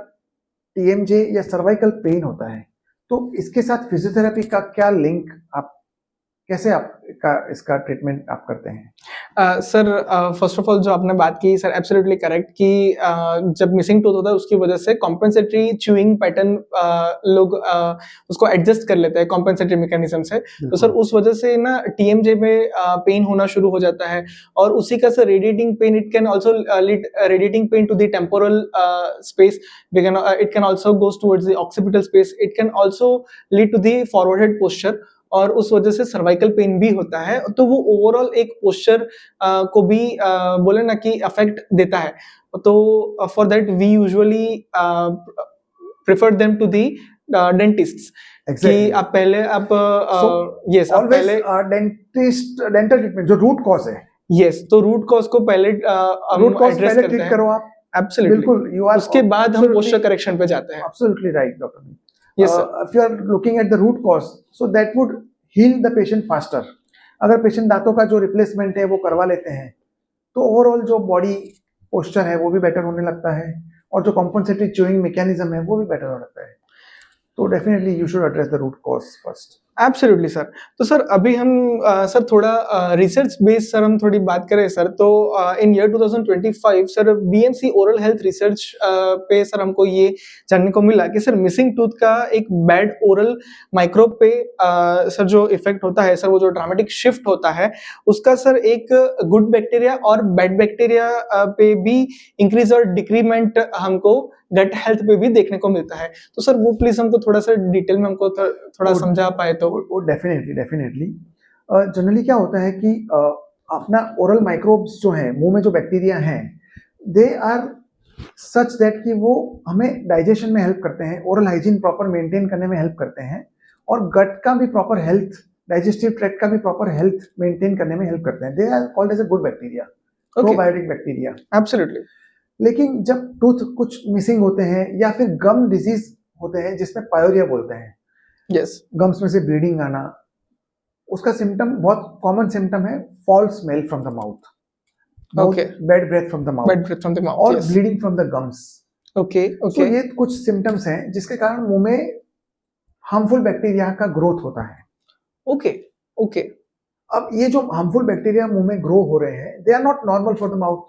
टीएमजे या सर्वाइकल पेन होता है। तो इसके साथ फिजियोथेरेपी का क्या लिंक, आप कैसे आप इसका ट्रीटमेंट आप करते हैं? सर फर्स्ट ऑफ ऑल जो आपने बात की सर एब्सोल्युटली करेक्ट कि जब मिसिंग टूथ होता है उसकी वजह से कॉम्पेंसेटरी च्यूइंग पैटर्न लोग उसको एडजस्ट कर लेते हैं कॉम्पेंसेटरी मैकेनिज्म से, तो सर उस वजह से ना टीएमजे में पेन होना शुरू हो जाता है, और उसी का sir radiating pain, it can also lead radiating pain to the temporal space, it can also goes towards the occipital space, it can also lead to the forward head posture, और उस वजह से सर्वाइकल पेन भी होता है, तो वो overall एक पोस्चर को भी बोले ना कि अफेक्ट देता है। तो for that we usually prefer them to the dentists कि आप पहले आप यस आप ऑलवेज पहले डेंटल ट्रीटमेंट जो रूट कॉज है, यस, तो रूट कॉज को पहले हम रूट कॉज एड्रेस पहले करते ट्रीट हैं। करो आप। एब्सोल्युटली, बिल्कुल, यू आर उसके बाद हम पोस्चर करेक्शन पे जाते हैं। Absolutely right doctor. Yes sir. If you are looking at the root cause, so that would heal the patient faster. अगर पेशेंट दांतों का जो रिप्लेसमेंट है वो करवा लेते हैं तो ओवरऑल जो बॉडी पोस्चर है वो भी बेटर होने लगता है, और जो कॉम्पनसेटरी च्यूइंग मैकेनिज्म है वो भी बेटर होने लगता है. तो definitely you should address the root cause first. Absolutely sir. तो सर अभी हम सर थोड़ा रिसर्च बेस्ड सर हम थोड़ी बात करें सर, तो in year 2025 sir BMC oral health research पे सर हमको ये जानने को मिला कि सर मिसिंग टूथ का एक बैड ओरल माइक्रोब पे सर जो इफेक्ट होता है सर, वो जो ड्रामेटिक शिफ्ट होता है उसका सर एक गुड बैक्टीरिया और बैड बैक्टीरिया पे भी इंक्रीज और डिक्रीमेंट हमको गट हेल्थ पे भी देखने को मिलता है. तो सर वो प्लीज हमको थोड़ा सा डिटेल में हमको थोड़ा समझा पाए तो. वो डेफिनेटली जनरली क्या होता है कि अपना ओरल माइक्रोब्स जो हैं, मुंह में जो बैक्टीरिया हैं, दे आर सच दैट कि वो हमें डाइजेशन में हेल्प करते हैं, ओरल हाइजीन प्रॉपर मेंटेन करने में हेल्प करते हैं, और गट का भी प्रॉपर हेल्थ, डाइजेस्टिव ट्रैक्ट का भी प्रॉपर हेल्थ मेंटेन करने में हेल्प करते हैं. They are called as a good bacteria, probiotic bacteria. Absolutely. लेकिन जब टूथ कुछ मिसिंग होते हैं या फिर गम डिजीज होते हैं जिसमें पायोरिया बोलते हैं, यस, गम्स में से ब्लीडिंग आना, उसका सिम्टम बहुत कॉमन सिम्टम है foul smell from the mouth, okay, bad breath from the bad mouth, breath from the mouth, और yes, bleeding from the gums. Okay, so okay, ये कुछ सिम्टम्स हैं जिसके कारण मुंह में हार्मफुल बैक्टीरिया का ग्रोथ होता है. ओके, ओके, अब ये जो हार्मफुल बैक्टीरिया मुंह में ग्रो हो रहे हैं, they are not normal for the mouth.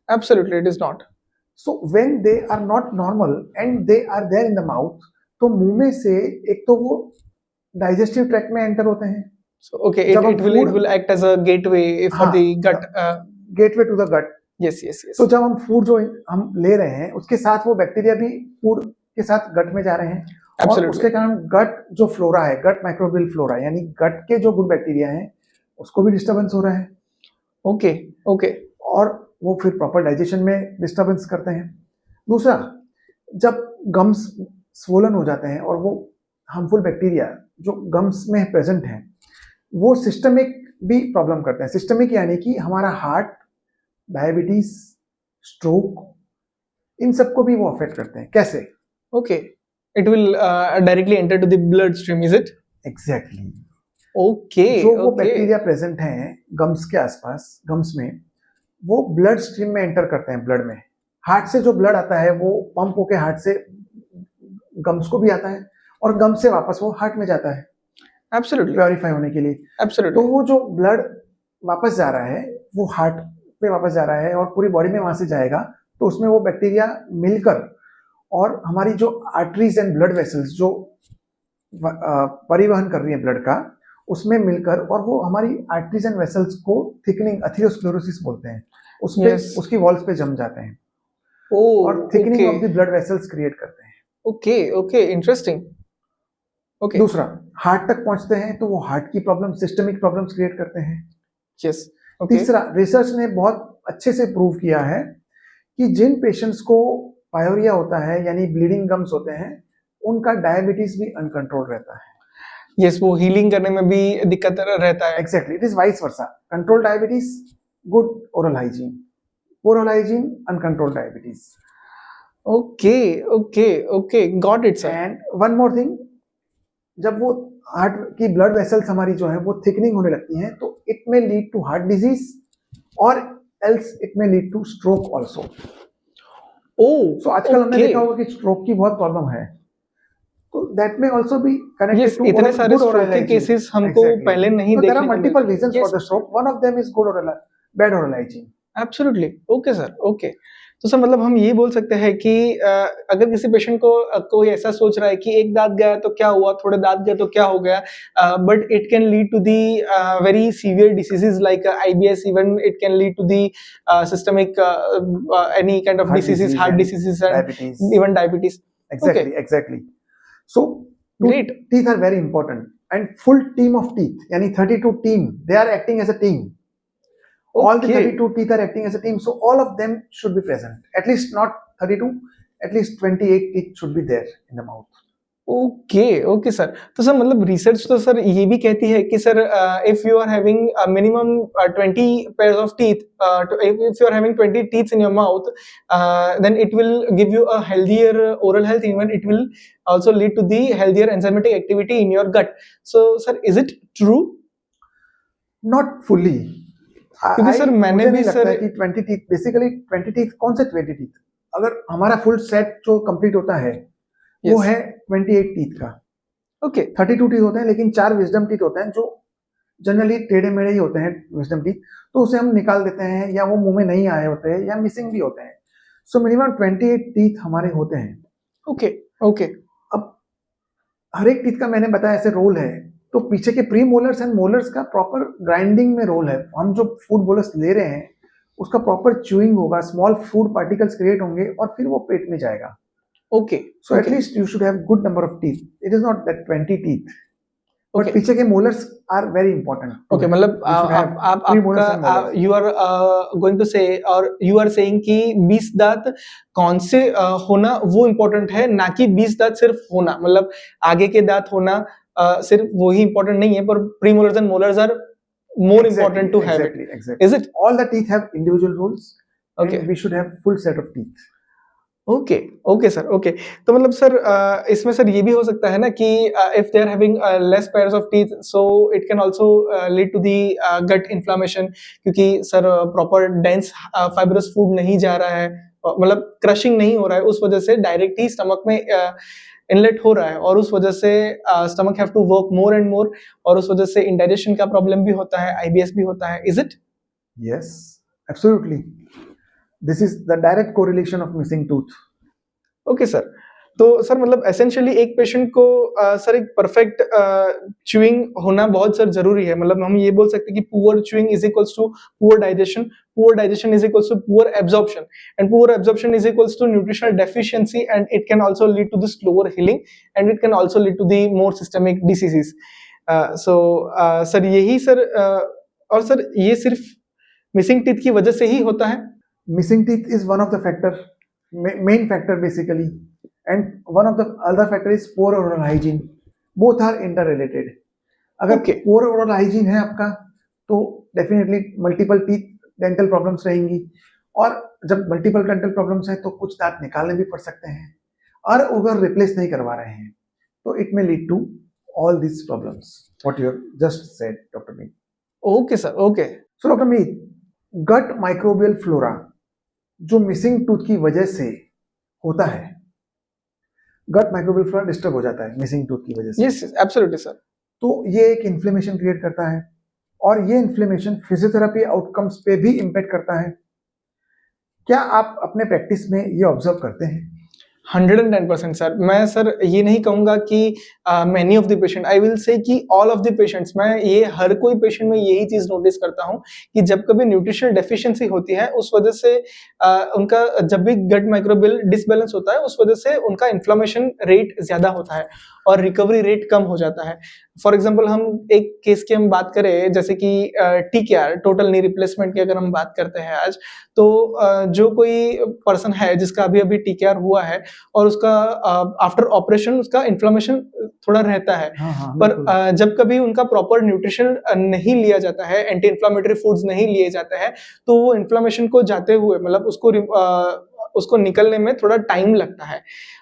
Absolutely it is not. So when they are not normal and they are there in the mouth, तो मुंह में से एक तो वो डाइजेस्टिव ट्रैक्ट में एंटर होते हैं. So okay, जब हम it will act as a gateway for हाँ, the gut. Gateway to the gut. Yes, yes, yes. तो जब हम फूड जो हम ले रहे हैं उसके साथ वो बैक्टीरिया भी फूड के साथ गट में जा रहे हैं, और Absolutely. उसके कारण गट जो फ्लोरा है, गट माइक्रोबियल फ्लोरा, यानी गट के जो गुड बैक्टीरिया हैं उसको भी डिस्टर्बेंस हो रहा है, Okay, okay. और वो फिर प्रॉपर डाइजेशन में डिस्टर्बेंस करते हैं. दूसरा, जब गम्स स्वोलन हो जाते हैं और वो हार्मफुल बैक्टीरिया जो गम्स में प्रेजेंट हैं वो सिस्टमिक भी प्रॉब्लम करते हैं. सिस्टमिक यानी कि हमारा हार्ट, डायबिटीज, स्ट्रोक, इन सबको भी वो अफेक्ट करते हैं. कैसे? Okay. It will directly enter to the bloodstream, is it? Exactly. Okay, जो वो okay. बैक्टीरिया प्रेजेंट हैं गम्स के आसपास, गम्स में, वो ब्लड स्ट्रीम में एंटर करते हैं, ब्लड में. हार्ट से जो ब्लड आता है वो पंप होके हार्ट से गम्स को भी आता है, और गम्स से वापस वो हार्ट में जाता है Absolutely, प्योरीफाई होने के लिए. तो absolutely. वो जो ब्लड वापस जा रहा है वो हार्ट पे वापस जा रहा है और पूरी बॉडी में वहां से जाएगा, तो उसमें वो बैक्टीरिया मिलकर और हमारी जो आर्टरीज एंड ब्लड वेसल्स जो परिवहन कर रही है ब्लड का, उसमें मिलकर, और वो हमारी आर्टरीज एंड वेसल्स को थिकनिंग, एथेरोस्क्लेरोसिस बोलते हैं, उस पे Yes. उसकी वॉल्स पे जम जाते हैं Oh, और thickening of okay, the blood vessels create करते हैं. okay, okay. Interesting. Okay. दूसरा, हार्ट तक पहुंचते हैं तो वो हार्ट की प्रॉब्लम, सिस्टमिक प्रॉब्लम्स क्रिएट करते हैं. Yes. Okay. तीसरा, रिसर्च ने बहुत अच्छे से प्रूव किया है कि जिन पेशेंट्स को पायोरिया होता है यानी ब्लीडिंग गम्स होते हैं, उनका डायबिटीज भी अनकंट्रोल रहता है. Yes, वो हीलिंग करने में भी दिक्कत रहता है. Exactly, it is vice versa. Control diabetes, good oral hygiene. Oral hygiene, uncontrol diabetes. Okay, okay, okay. Got it, sir. And one more thing, जब वो हार्ट की ब्लड वेसल्स हमारी जो है वो थिकनिंग होने लगती हैं, तो इट में लीड टू हार्ट डिजीज, और एल्स इट में lead two stroke also. Oh, सो आजकल हमने okay. देखा होगा कि स्ट्रोक की बहुत प्रॉब्लम है, तो दैट में also be connected Yes, to इतने सारे गुड stroke ओरल के हाइजीन. cases हमको पहले नहीं देयर आर देखने को मल्टीपल मिलते. Reasons for the stroke. One of them is good oral, bad oral hygiene. Absolutely. Okay sir, okay. तो सर मतलब हम ये बोल सकते हैं कि अगर किसी पेशेंट को कोई ऐसा सोच रहा है कि एक दांत गया तो क्या हुआ, थोड़े दांत गए तो क्या हो गया, but it can lead to the very severe diseases like IBS. Even it can lead to the systemic any kind of Heart diseases, disease heart and diseases and diabetes. Even diabetes. Exactly. So Great. teeth are very important, and full team of teeth, yani 32 team, they are acting as a team. All the Okay. 32 teeth are acting as a team, so all of them should be present. At least not 32, at least 28 teeth should be there in the mouth. Okay, okay sir. तो sir मतलब research तो sir ये भी कहती है कि sir if you are having minimum 20 pairs of teeth, if you are having 20 teeth in your mouth, then it will give you a healthier oral health. Even it will also lead to the healthier enzymatic activity in your gut. So sir, is it true? Not fully. क्योंकि sir मैंने मुझे भी नहीं लगता sir है कि 20 teeth, basically 20 teeth, कौन से 20 टीथ, अगर हमारा फुल सेट जो कंप्लीट होता है वो यस है 28 टीथ का। ओके 32 टीथ होते हैं, लेकिन 4 विजडम टीथ होते हैं जो जनरली टेढ़े मेढ़े ही होते हैं विजडम टीथ, तो उसे हम निकाल देते हैं, या वो मुंह में नहीं आए होते हैं, या मिसिंग भी होते हैं। सो मिनिमम 28 टीथ हमारे होते हैं। ओके ओके अब हर एक टीथ का मैंने बताया ऐसे रोल है, तो पीछे के प्री मोलर्स एंड मोलर्स का प्रॉपर ग्राइंडिंग में रोल है। हम जो फूड बोलर्स ले रहे हैं उसका प्रॉपर च्यूइंग होगा, स्मॉल फूड पार्टिकल्स क्रिएट होंगे और फिर वो पेट में जाएगा। Okay so okay at least you should have good number of teeth, it is not that 20 teeth, but okay पीछे के molars are very important to okay have, मतलब वी शुड हैव आप प्री आपका molars and molars. You are going to say और you are saying कि 20 दांत कौन से होना वो इम्पोर्टेंट है, ना कि 20 दांत सिर्फ होना, मतलब आगे के दांत होना सिर्फ वही इम्पोर्टेंट नहीं है, पर premolars and molars are more important to have it, is it? All the teeth have individual rules, okay and we should have full set of teeth. Okay okay sir okay. तो मतलब sir इसमें sir ये भी हो सकता है ना कि if they are having less pairs of teeth, so it can also lead to the gut inflammation, क्योंकि sir proper dense fibrous food नहीं जा रहा है, मतलब क्रशिंग नहीं हो रहा है, उस वजह से डायरेक्ट ही स्टमक में इनलेट हो रहा है, और उस वजह से stomach have to work more and more, और उस वजह से इंडाइजेशन का प्रॉब्लम भी होता है, आईबीएस भी होता है, is it? Yes, absolutely. This is the direct correlation of missing tooth. Okay sir. तो सर मतलब एसेंशियली एक पेशेंट को सर एक परफेक्ट च्यूइंग होना बहुत सर जरूरी है, मतलब हम ये बोल सकते हैं कि poor chewing is equals to poor digestion is equals to poor absorption, and poor absorption is equals to nutritional deficiency, and it can also lead to the slower healing, and it can also lead to the more systemic diseases. So sir यही sir और sir ये सिर्फ missing teeth की वजह से ही होता है? Missing teeth is one of the factor, main factor basically, and one of the other factor is poor oral hygiene. Both are interrelated. अगर Okay. poor oral hygiene है आपका तो definitely multiple teeth dental problems रहेंगी, और जब multiple dental problems है तो कुछ दांत निकालने भी पड़ सकते हैं, और अगर रिप्लेस नहीं करवा रहे हैं तो it may lead to all this problems what you have just said doctor Meet. Okay sir okay so doctor Meet, gut microbial flora जो मिसिंग टूथ की वजह से होता है, गट माइक्रोबियल फ्लोरा डिस्टर्ब हो जाता है मिसिंग टूथ की वजह से, यस एब्सोल्युटली सर। तो ये एक इन्फ्लेमेशन क्रिएट करता है, और ये इन्फ्लेमेशन फिजियोथेरेपी आउटकम्स पे भी इम्पैक्ट करता है। क्या आप अपने प्रैक्टिस में ये ऑब्जर्व करते हैं? 110% सर। मैं सर ये नहीं कहूंगा कि many of the patient, I will say कि ऑल ऑफ द पेशेंट्स, मैं ये हर कोई पेशेंट में यही चीज नोटिस करता हूँ कि जब कभी न्यूट्रिशनल डेफिशिएंसी होती है, उस वजह से उनका जब भी गट माइक्रोबियल डिसबैलेंस होता है, उस वजह से उनका इन्फ्लेमेशन रेट ज्यादा होता है और रिकवरी रेट कम हो जाता है। फॉर एग्जाम्पल हम एक केस की हम बात करें, जैसे कि TKR, टोटल नी रिप्लेसमेंट की अगर हम बात करते हैं आज, तो जो कोई पर्सन है जिसका अभी अभी TKR हुआ है और उसका आफ्टर ऑपरेशन उसका इन्फ्लेमेशन थोड़ा रहता है, पर जब कभी उनका प्रॉपर न्यूट्रिशन नहीं लिया जाता है, एंटी इन्फ्लामेटरी फूड्स नहीं लिए जाते हैं, तो वो इन्फ्लेमेशन को जाते हुए, मतलब उसको निकलने में थोड़ा टाइम लगता है,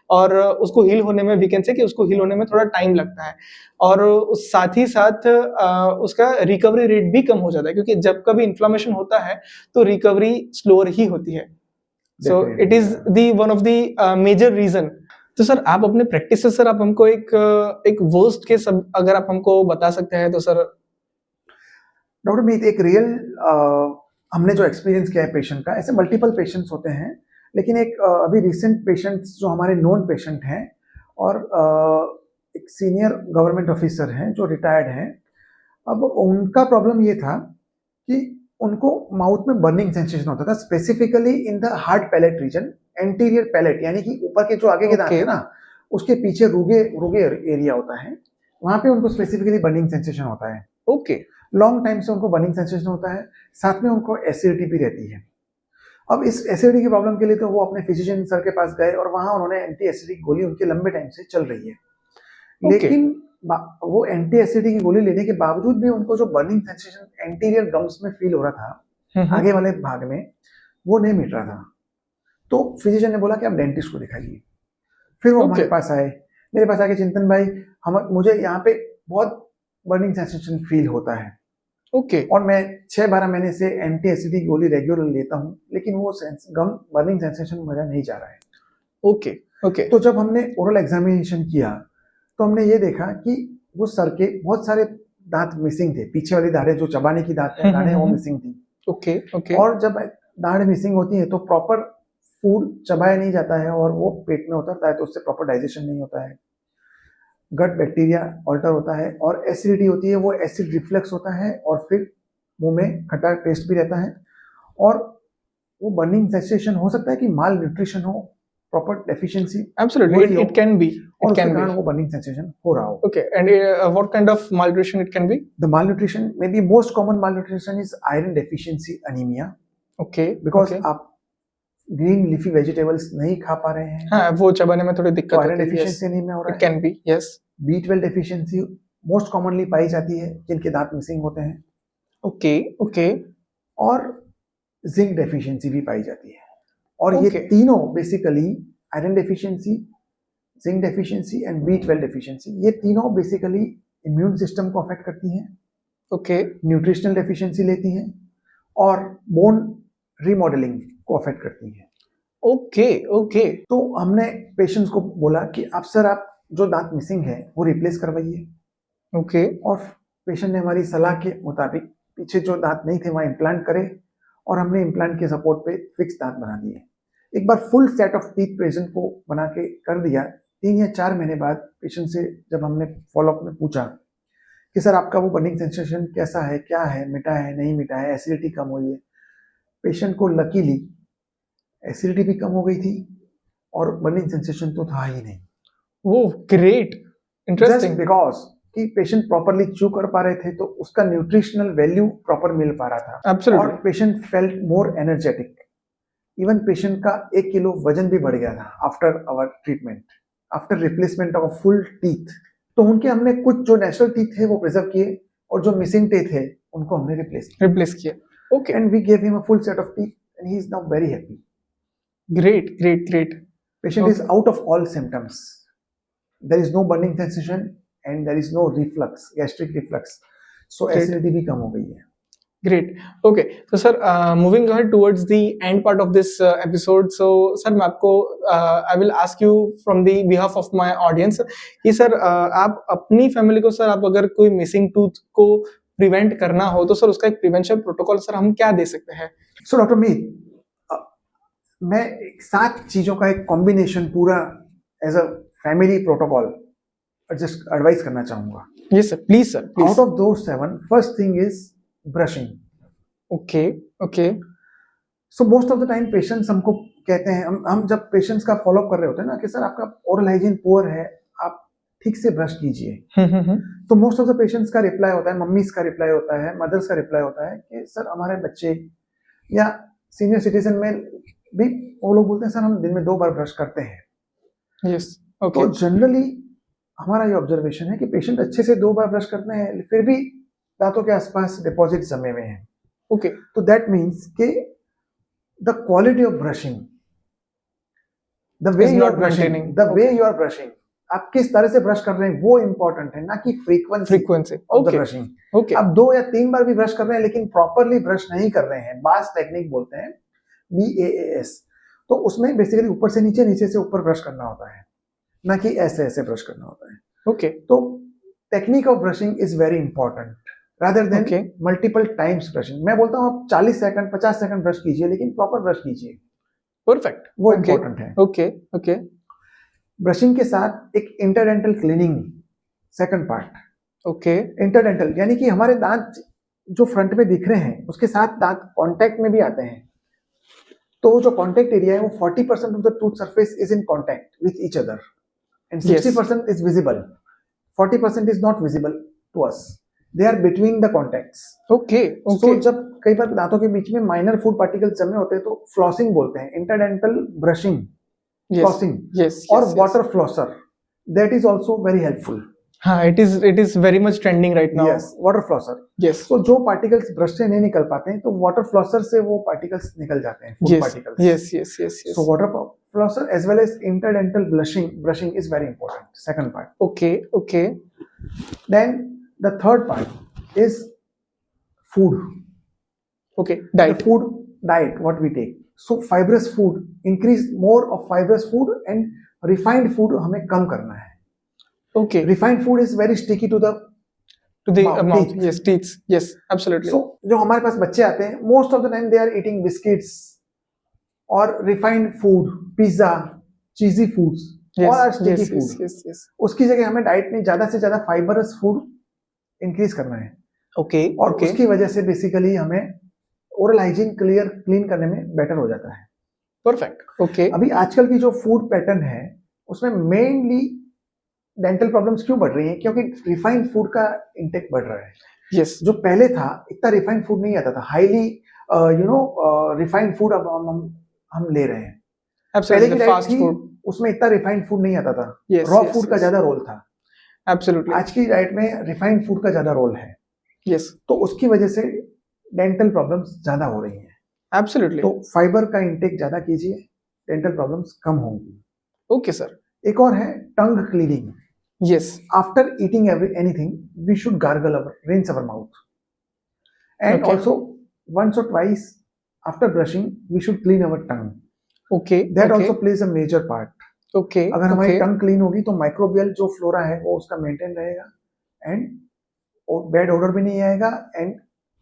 और उसको हील होने में, वी कैन से कि उसको हील होने में थोड़ा टाइम लगता है, और उस साथ ही साथ उसका रिकवरी रेट भी कम हो जाता है, क्योंकि जब कभी इन्फ्लेमेशन होता है तो रिकवरी स्लोअर ही होती है। So it is the one of the major reason. तो सर आप अपने प्रैक्टिस से सर आप हमको एक वर्स्ट केस अगर आप हमको बता सकते हैं तो सर। डॉक्टर मीत, एक रियल हमने जो एक्सपीरियंस किया है पेशेंट का, ऐसे मल्टीपल पेशेंट्स होते हैं, लेकिन एक अभी रिसेंट पेशेंट्स जो हमारे नोन पेशेंट हैं, और एक सीनियर गवर्नमेंट ऑफिसर हैं जो रिटायर्ड हैं। अब उनका प्रॉब्लम ये था कि उनको माउथ में बर्निंग सेंसेशन होता था, specifically in the hard palate region, anterior palate, यानी कि ऊपर के जो आगे के दांत है ना, उसके पीछे रुगे एरिया होता है, वहां पे उनको स्पेसिफिकली बर्निंग सेंसेशन होता है। ओके लॉन्ग टाइम से उनको बर्निंग सेंसेशन होता है, साथ में उनको एसिडिटी भी रहती है। अब इस एसिडिटी की प्रॉब्लम के लिए तो वो अपने फिजिशियन सर के पास गए, और वहां उन्होंने एंटी एसिडिक गोली उनके लंबे टाइम से चल रही है, लेकिन वो एंटी एसिडिक की गोली लेने के बावजूद भी उनको जो बर्निंग सेंसेशन एंटीरियर गम्स में फील हो रहा था, आगे वाले भाग में, वो नहीं मिट रहा था। तो फिजिशियन ने बोला कि आप डेंटिस्ट को दिखाइए। फिर वो हमारे पास आए, मेरे पास आके, चिंतन भाई मुझे यहाँ पे बहुत बर्निंग सेंसेशन फील होता है। ओके और मैं 6-12 महीने से एंटी एसिडिक गोली रेगुलर लेता हूँ, लेकिन वो गम बर्निंग सेंसेशन मेरा नहीं जा रहा है। ओके ओके तो जब हमने ओरल एग्जामिनेशन किया तो हमने ये देखा कि वो सर के बहुत सारे दांत मिसिंग थे, पीछे वाली दाढ़ें जो चबाने की दाढ़ें वो मिसिंग थी। ओके ओके और जब दाढ़ मिसिंग होती है तो प्रॉपर फूड चबाया नहीं जाता है और वो पेट में उतरता है, तो उससे प्रॉपर डाइजेशन नहीं होता है, गट बैक्टीरिया ऑल्टर होता है और एसिडिटी होती है, वो एसिड रिफ्लक्स होता है और फिर मुंह में खट्टा टेस्ट भी रहता है और वो बर्निंग सेंसेशन हो सकता है कि माल न्यूट्रिशन हो, प्रॉपर डेफिशिएंसी हो absolutely रही हो it can be और it उसके can be कारण वो बर्निंग सेंसेशन हो रहा हो। okay and what kind of malnutrition it can be The malnutrition, maybe most common malnutrition is iron deficiency anemia, okay because okay आप ग्रीन लीफी वेजिटेबल्स नहीं खा पा रहे हैं हाँ वो चबाने में थोड़ी दिक्कत तो आयरन होती है yes डेफिशिएंसी एनीमिया हो रहा it है। can be yes B12 deficiency most commonly पाई जाती है जिनके दांत मिसिंग होते हैं okay okay और जिंक डेफिशिएंसी भी पाई जाती है। और ये Okay. तीनों basically iron deficiency, zinc deficiency and B12 deficiency, ये तीनों बेसिकली इम्यून सिस्टम को अफेक्ट करती हैं, okay न्यूट्रिशनल डेफिशिएंसी लेती हैं और बोन रीमॉडलिंग को अफेक्ट करती हैं। okay okay तो हमने पेशेंट्स को बोला कि आप सर आप जो दांत मिसिंग है वो रिप्लेस करवाइए okay और पेशेंट ने हमारी सलाह के मुताबिक पीछे जो दांत नहीं थे वहाँ इम्प्लांट करे और हमने इम्प्लांट के सपोर्ट पे फिक्स दांत बना दिए। एक बार full set of teeth patient को बना के कर दिया, 3 या 4 महीने बाद पेशेंट से जब हमने फॉलोअप में पूछा कि सर आपका वो बर्निंग सेंसेशन कैसा है, क्या है, मिटा है, नहीं मिटा है, एसिडिटी कम हुई है, पेशेंट को लकीली एसिडिटी भी कम हो गई थी और बर्निंग सेंसेशन तो था ही नहीं। oh great just interesting because कि पेशेंट प्रॉपरली च्यू कर पा रहे थे तो उसका न्यूट्रिशनल वैल्यू प्रॉपर मिल पा रहा था Absolutely. और patient felt more energetic. Even patient का 1 किलो वजन भी बढ़ गया था after our treatment, after replacement of full teeth. तो उनके हमने कुछ जो नेचुरल टीथ थे वो प्रिजर्व किए और जो मिसिंग टीथ थे उनको हमने रिप्लेस किया replace किया okay and we gave him a full set of teeth and he is now very happy. great great great Patient Okay. is out of all symptoms. There is no burning sensation and there is no reflux, gastric reflux. So Great. acidity भी कम हो गई है। great okay so sir moving ahead towards the end part of this episode so sir मैं आपको I will ask you from the behalf of my audience कि sir आप अपनी family को sir आप अगर कोई मिसिंग टूथ को प्रिवेंट करना हो तो सर उसका एक प्रिवेंशन प्रोटोकॉल सर हम क्या दे सकते हैं So डॉक्टर मीत, मैं 7 चीजों का एक कॉम्बिनेशन पूरा as a family protocol just advice करना चाहूंगा। yes sir please sir please out of those 7, first thing is brushing. okay okay so most of the time patients हमको कहते हैं, हम जब पेशेंट्स का फॉलोअप कर रहे होते हैं ना कि सर आपका ओरल हाइजीन पुअर है, आप ठीक से ब्रश कीजिए। तो मोस्ट ऑफ द पेशेंट्स का रिप्लाई होता है, मम्मीज का रिप्लाई होता है, मदर्स का रिप्लाई होता है कि सर हमारे बच्चे या सीनियर सिटीजन में भी वो लोग बोलते हैं सर हम दिन में 2 बार ब्रश करते हैं। yes okay तो जनरली हमारा ये ऑब्जर्वेशन है कि पेशेंट अच्छे से 2 बार ब्रश करते हैं फिर भी दांतों के आसपास डिपॉजिट जमे हुए हैं। okay तो दैट मीन्स कि the quality of brushing, the way Is you are not brushing, maintaining. The way you are brushing, आप किस तरह से ब्रश कर रहे हैं वो इंपॉर्टेंट है, ना कि frequency frequency of the okay brushing. okay आप 2 या 3 बार भी ब्रश कर रहे हैं लेकिन प्रॉपरली ब्रश नहीं कर रहे हैं, बास टेक्निक बोलते हैं, BAAS। तो उसमें बेसिकली ऊपर से नीचे, नीचे से ऊपर ब्रश करना होता है, ना कि ऐसे ऐसे ब्रश करना होता है। okay तो technique of brushing is very important rather than Okay. Multiple times brushing. मैं बोलता हूँ आप 40 सेकंड 50 सेकंड ब्रश कीजिए लेकिन प्रॉपर ब्रश कीजिए, perfect वो okay इंपॉर्टेंट है। okay okay ब्रशिंग के साथ एक interdental cleaning, second part. okay interdental यानी कि हमारे दांत जो फ्रंट में दिख रहे हैं उसके साथ दांत कांटेक्ट में भी आते हैं, तो जो कांटेक्ट एरिया है वो 40% of the tooth surface is in contact with each other and 60% is visible, 40% is not visible to us, they are between the contacts. okay सो okay जब कई बार दांतों के बीच में माइनर फूड पार्टिकल्स जमे होते हैं तो फ्लॉसिंग बोलते हैं, interdental brushing, yes flossing yes और yes, water flosser, that is also very helpful. हाँ it is very much trending right now yes, water flosser. yes तो जो पार्टिकल्स ब्रश से नहीं निकल पाते हैं तो वाटर फ्लॉसर से वो पार्टिकल्स निकल जाते हैं, food yes particles. yes yes yes yes so water flosser as well as interdental brushing is very important, second part. okay okay Then the third part is food, Okay, the diet. food diet what we take. So fibrous food, increase more of fibrous food, and refined food हमें कम करना है. Okay, Refined food is very sticky to the to the mouth. teeth. Yes, teeth. Yes, absolutely. So जो हमारे पास बच्चे आते हैं, most of the time they are eating biscuits or refined food, pizza, cheesy foods, Yes, all are sticky yes, yes, food. yes, yes. उसकी जगह हमें diet में ज्यादा से ज्यादा फाइबरस फूड इंक्रीज करना है, Okay, और okay. उसकी वजह से बेसिकली हमें ओरल हाइजीन क्लीन करने में बेटर हो जाता है. Perfect. Okay. अभी आजकल की जो फूड पैटर्न है उसमें मेनली डेंटल प्रॉब्लम्स क्यों बढ़ रही हैं? क्योंकि रिफाइंड फूड का इंटेक बढ़ रहा है. Yes, जो पहले था इतना रिफाइंड फूड नहीं आता था, हाईली रिफाइंड फूड अब हम ले रहे हैं. पहले absolutely. की The डाइट fast थी, food. उसमें इतना रिफाइंड फूड नहीं आता था. Yes, रॉ yes, फूड का yes. ज्यादा रोल था. Absolutely. आज की डाइट में रिफाइंड फूड का ज्यादा रोल है, Yes, तो उसकी वजह से डेंटल प्रॉब्लम्स ज्यादा हो रही हैं. absolutely. तो फाइबर का इंटेक ज्यादा कीजिए, डेंटल प्रॉब्लम्स कम होंगी. Okay, sir. एक और है tongue cleaning. Yes, after eating anything we should gargle rinse our mouth, and Okay. Also once or twice after brushing we should clean our tongue. okay, That okay, also plays a major part. okay, अगर हमारी okay. Tongue clean होगी तो microbial जो flora है वो उसका maintain रहेगा, and bad order भी नहीं आएगा, एंड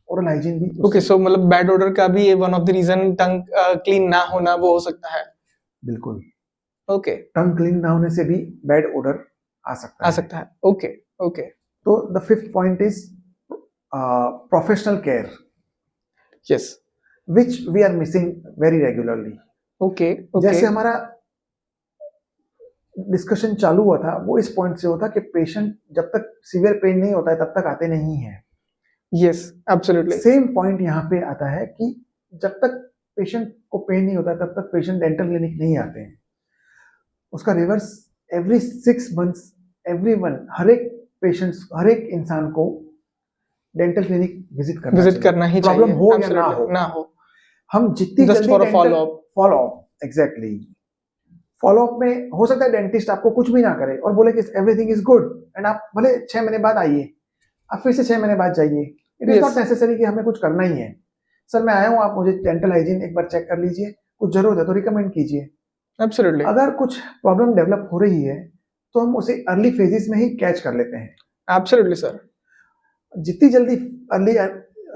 ओरल हाइजीन भी Okay, so मतलब bad odor का भी one of the reason tongue clean ना होना वो हो सकता है. बिल्कुल. Okay, टंग क्लीन ना होने से भी बैड ओडर आ सकता आ है. सकता है. Okay, okay. तो the fifth point is professional care, Yes. Which we are missing very regularly. Okay, जैसे okay. हमारा डिस्कशन चालू हुआ था वो इस पॉइंट से होता कि पेशेंट जब तक सीवियर पेन नहीं होता है तब तक आते नहीं है. Yes, absolutely. सेम पॉइंट यहाँ पे आता है कि जब तक पेशेंट को पेन नहीं होता तब तक पेशेंट डेंटल क्लिनिक नहीं आते हैं. उसका रिवर्स, एवरी 6 months एवरीवन, हर एक पेशेंट्स, हर एक इंसान को डेंटल क्लिनिक विजिट करना Visit चाहिए. करना ही चाहिए. प्रॉब्लम हो या ना Absolutely. हो, ना हो. हम जितनी Just जल्दी for a dental follow-up. Follow up, exactly, follow up में हो सकता है डेंटिस्ट आपको कुछ भी ना करे और बोले कि एवरीथिंग इज गुड, एंड आप भले 6 महीने बाद आइए, आप फिर से 6 महीने बाद जाइए. It is Yes. Not necessary कि हमें कुछ करना ही है. सर मैं आया हूँ, आप मुझे डेंटल हाइजीन एक बार चेक कर लीजिए, कुछ जरूरत है तो रिकमेंड कीजिए. Absolutely. अगर कुछ प्रॉब्लम डेवलप हो रही है तो हम उसे अर्ली फेजेस में ही कैच कर लेते हैं. Absolutely, sir. जितनी जल्दी अर्ली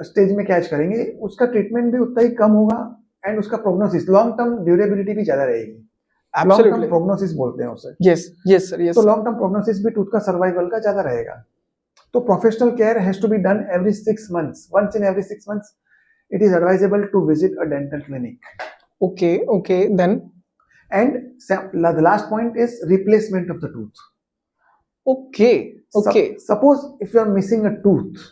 स्टेज में कैच करेंगे उसका ट्रीटमेंट भी उतना ही कम होगा, एंड उसका प्रोग्नोसिस, लॉन्ग टर्म ड्यूरेबिलिटी भी ज्यादा रहेगी. Long term Absolutely. प्रोग्नोसिस बोलते हैं उसे. Yes, yes, sir. Yes. तो लॉन्ग टर्म प्रोग्नोसिस भी टूथ का सर्वाइवल का ज्यादा रहेगा. तो professional care has to be done every 6 months. Once in every 6 months it is advisable to visit a dental clinic. Okay, okay. Then. And the last point is replacement of the tooth. Okay, okay, Suppose if you are missing a tooth,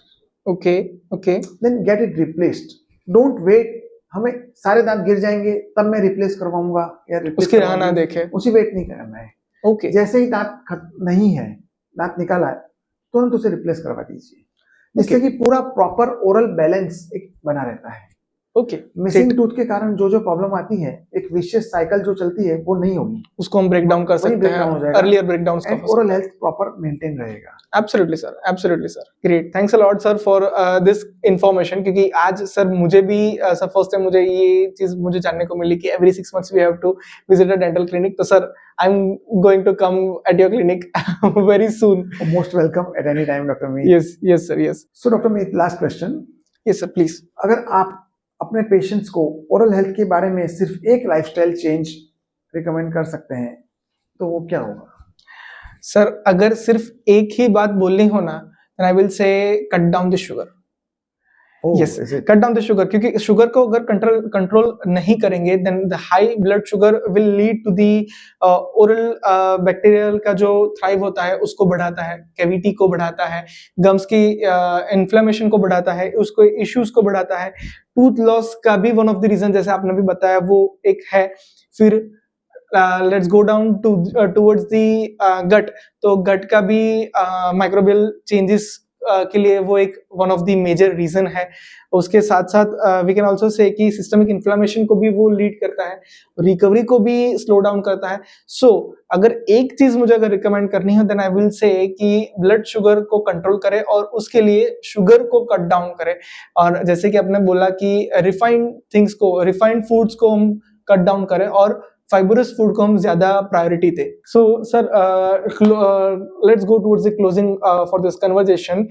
okay, okay. then get it replaced. Don't wait हमें सारे दांत गिर जाएंगे तब मैं replace करवाऊंगा या replace उसकी राह ना देखे. उसी वेट नहीं करना है. Okay, जैसे ही दांत नहीं है, दांत निकाला है, तुरंत उसे रिप्लेस करवा दीजिए, जिससे कि पूरा प्रॉपर ओरल बैलेंस एक बना रहता है. okay. मिसिंग टूथ के कारण जो जो प्रॉब्लम आती है, एक विशियस साइकिल जो चलती है वो नहीं होगी, उसको हम ब्रेक डाउन कर वही सकते break down हो हैं. जाएगा. Earlier breakdowns का एंड हो ओरल सकता है. हेल्थ प्रॉपर मेंटेन रहेगा. Absolutely, sir. Absolutely, sir. Great. Thanks a lot, sir, for this information. क्योंकि आज सर मुझे भी सर फर्स्ट टाइम मुझे ये चीज मुझे जानने को मिली कि every 6 months we have to visit a dental clinic. तो sir I'm going to come at your clinic very soon. Most welcome at any time doctor Meet. Yes, yes, sir. Yes, so doctor Meet, last question. yes, sir. Please. अगर आप अपने patients को oral health के बारे में सिर्फ एक lifestyle change recommend कर सकते हैं तो वो क्या होगा? सर अगर सिर्फ एक ही बात बोलनी हो ना, then I will say cut down the sugar. Yes, cut down the sugar. क्योंकि शुगर को अगर कंट्रोल नहीं करेंगे, then the high blood sugar will lead to the oral bacterial का जो थ्राइव होता है उसको बढ़ाता है, कैविटी को बढ़ाता है, गम्स की इन्फ्लेमेशन को बढ़ाता है, उसको इश्यूज को बढ़ाता है. टूथ लॉस का भी वन ऑफ द रीजन जैसे आपने भी बताया वो एक है. फिर let's go down towards the gut. तो गट का भी माइक्रोबियल चेंजेस के लिए वो एक one of the major reason है। उसके साथ साथ वी कैन ऑल्सो से कि सिस्टमिक इन्फ्लामेशन को भी वो लीड करता है, रिकवरी को भी स्लो डाउन करता है। सो अगर एक चीज मुझे अगर रिकमेंड करनी है देन आई विल से कि ब्लड शुगर को कंट्रोल करें और उसके लिए शुगर को कट डाउन करें। और जैसे कि आपने बोला कि रिफाइंड फूड्स को हम कट डाउन करें और फाइबरस फूड को हम ज्यादा प्रायोरिटी दें। So sir let's go towards the closing for this conversation.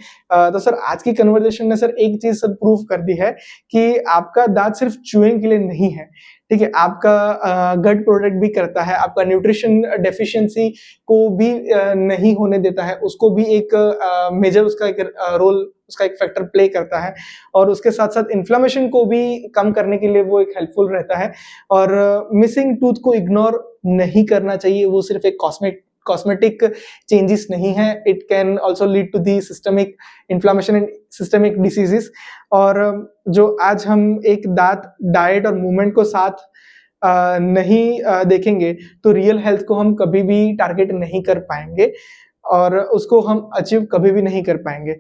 तो सर आज की कन्वर्जेशन ने सर एक चीज सर प्रूव कर दी है कि आपका दांत सिर्फ चूइंग के लिए नहीं है, ठीक है, आपका गट प्रोटेक्ट भी करता है, आपका न्यूट्रिशन डेफिशिएंसी को भी नहीं होने देता है, उसको भी एक मेजर उसका एक रोल, उसका एक फैक्टर प्ले करता है, और उसके साथ साथ इन्फ्लेमेशन को भी कम करने के लिए वो एक हेल्पफुल रहता है। और मिसिंग टूथ को इग्नोर नहीं करना चाहिए, वो सिर्फ एक कॉस्मेटिक चेंजेस नहीं है, it can also lead to the systemic inflammation and systemic diseases. और जो आज हम एक दांत डाइट और मूवमेंट को साथ नहीं देखेंगे तो रियल हेल्थ को हम कभी भी टारगेट नहीं कर पाएंगे और उसको हम अचीव कभी भी नहीं कर पाएंगे।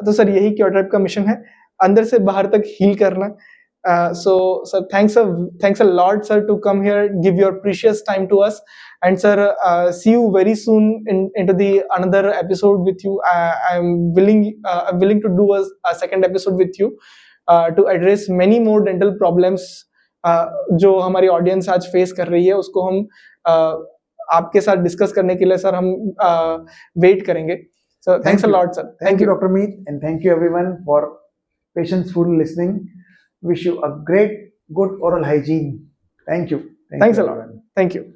तो सर यही क्योरट्राइब का मिशन है, अंदर से बाहर तक हील करना। So sir, thanks a lot sir to come here, give your precious time to us, and sir, see you very soon into the another episode with you. I'm willing to do a second episode with you to address many more dental problems जो हमारी audience आज face कर रही है, उसको हम आपके साथ डिस्कस करने के लिए सर हम वेट करेंगे। So thanks a lot sir. Thank you Dr. Meet, and thank you everyone for patientful listening. Wish you a great, good oral hygiene. Thank you. Thanks a lot. Thank you.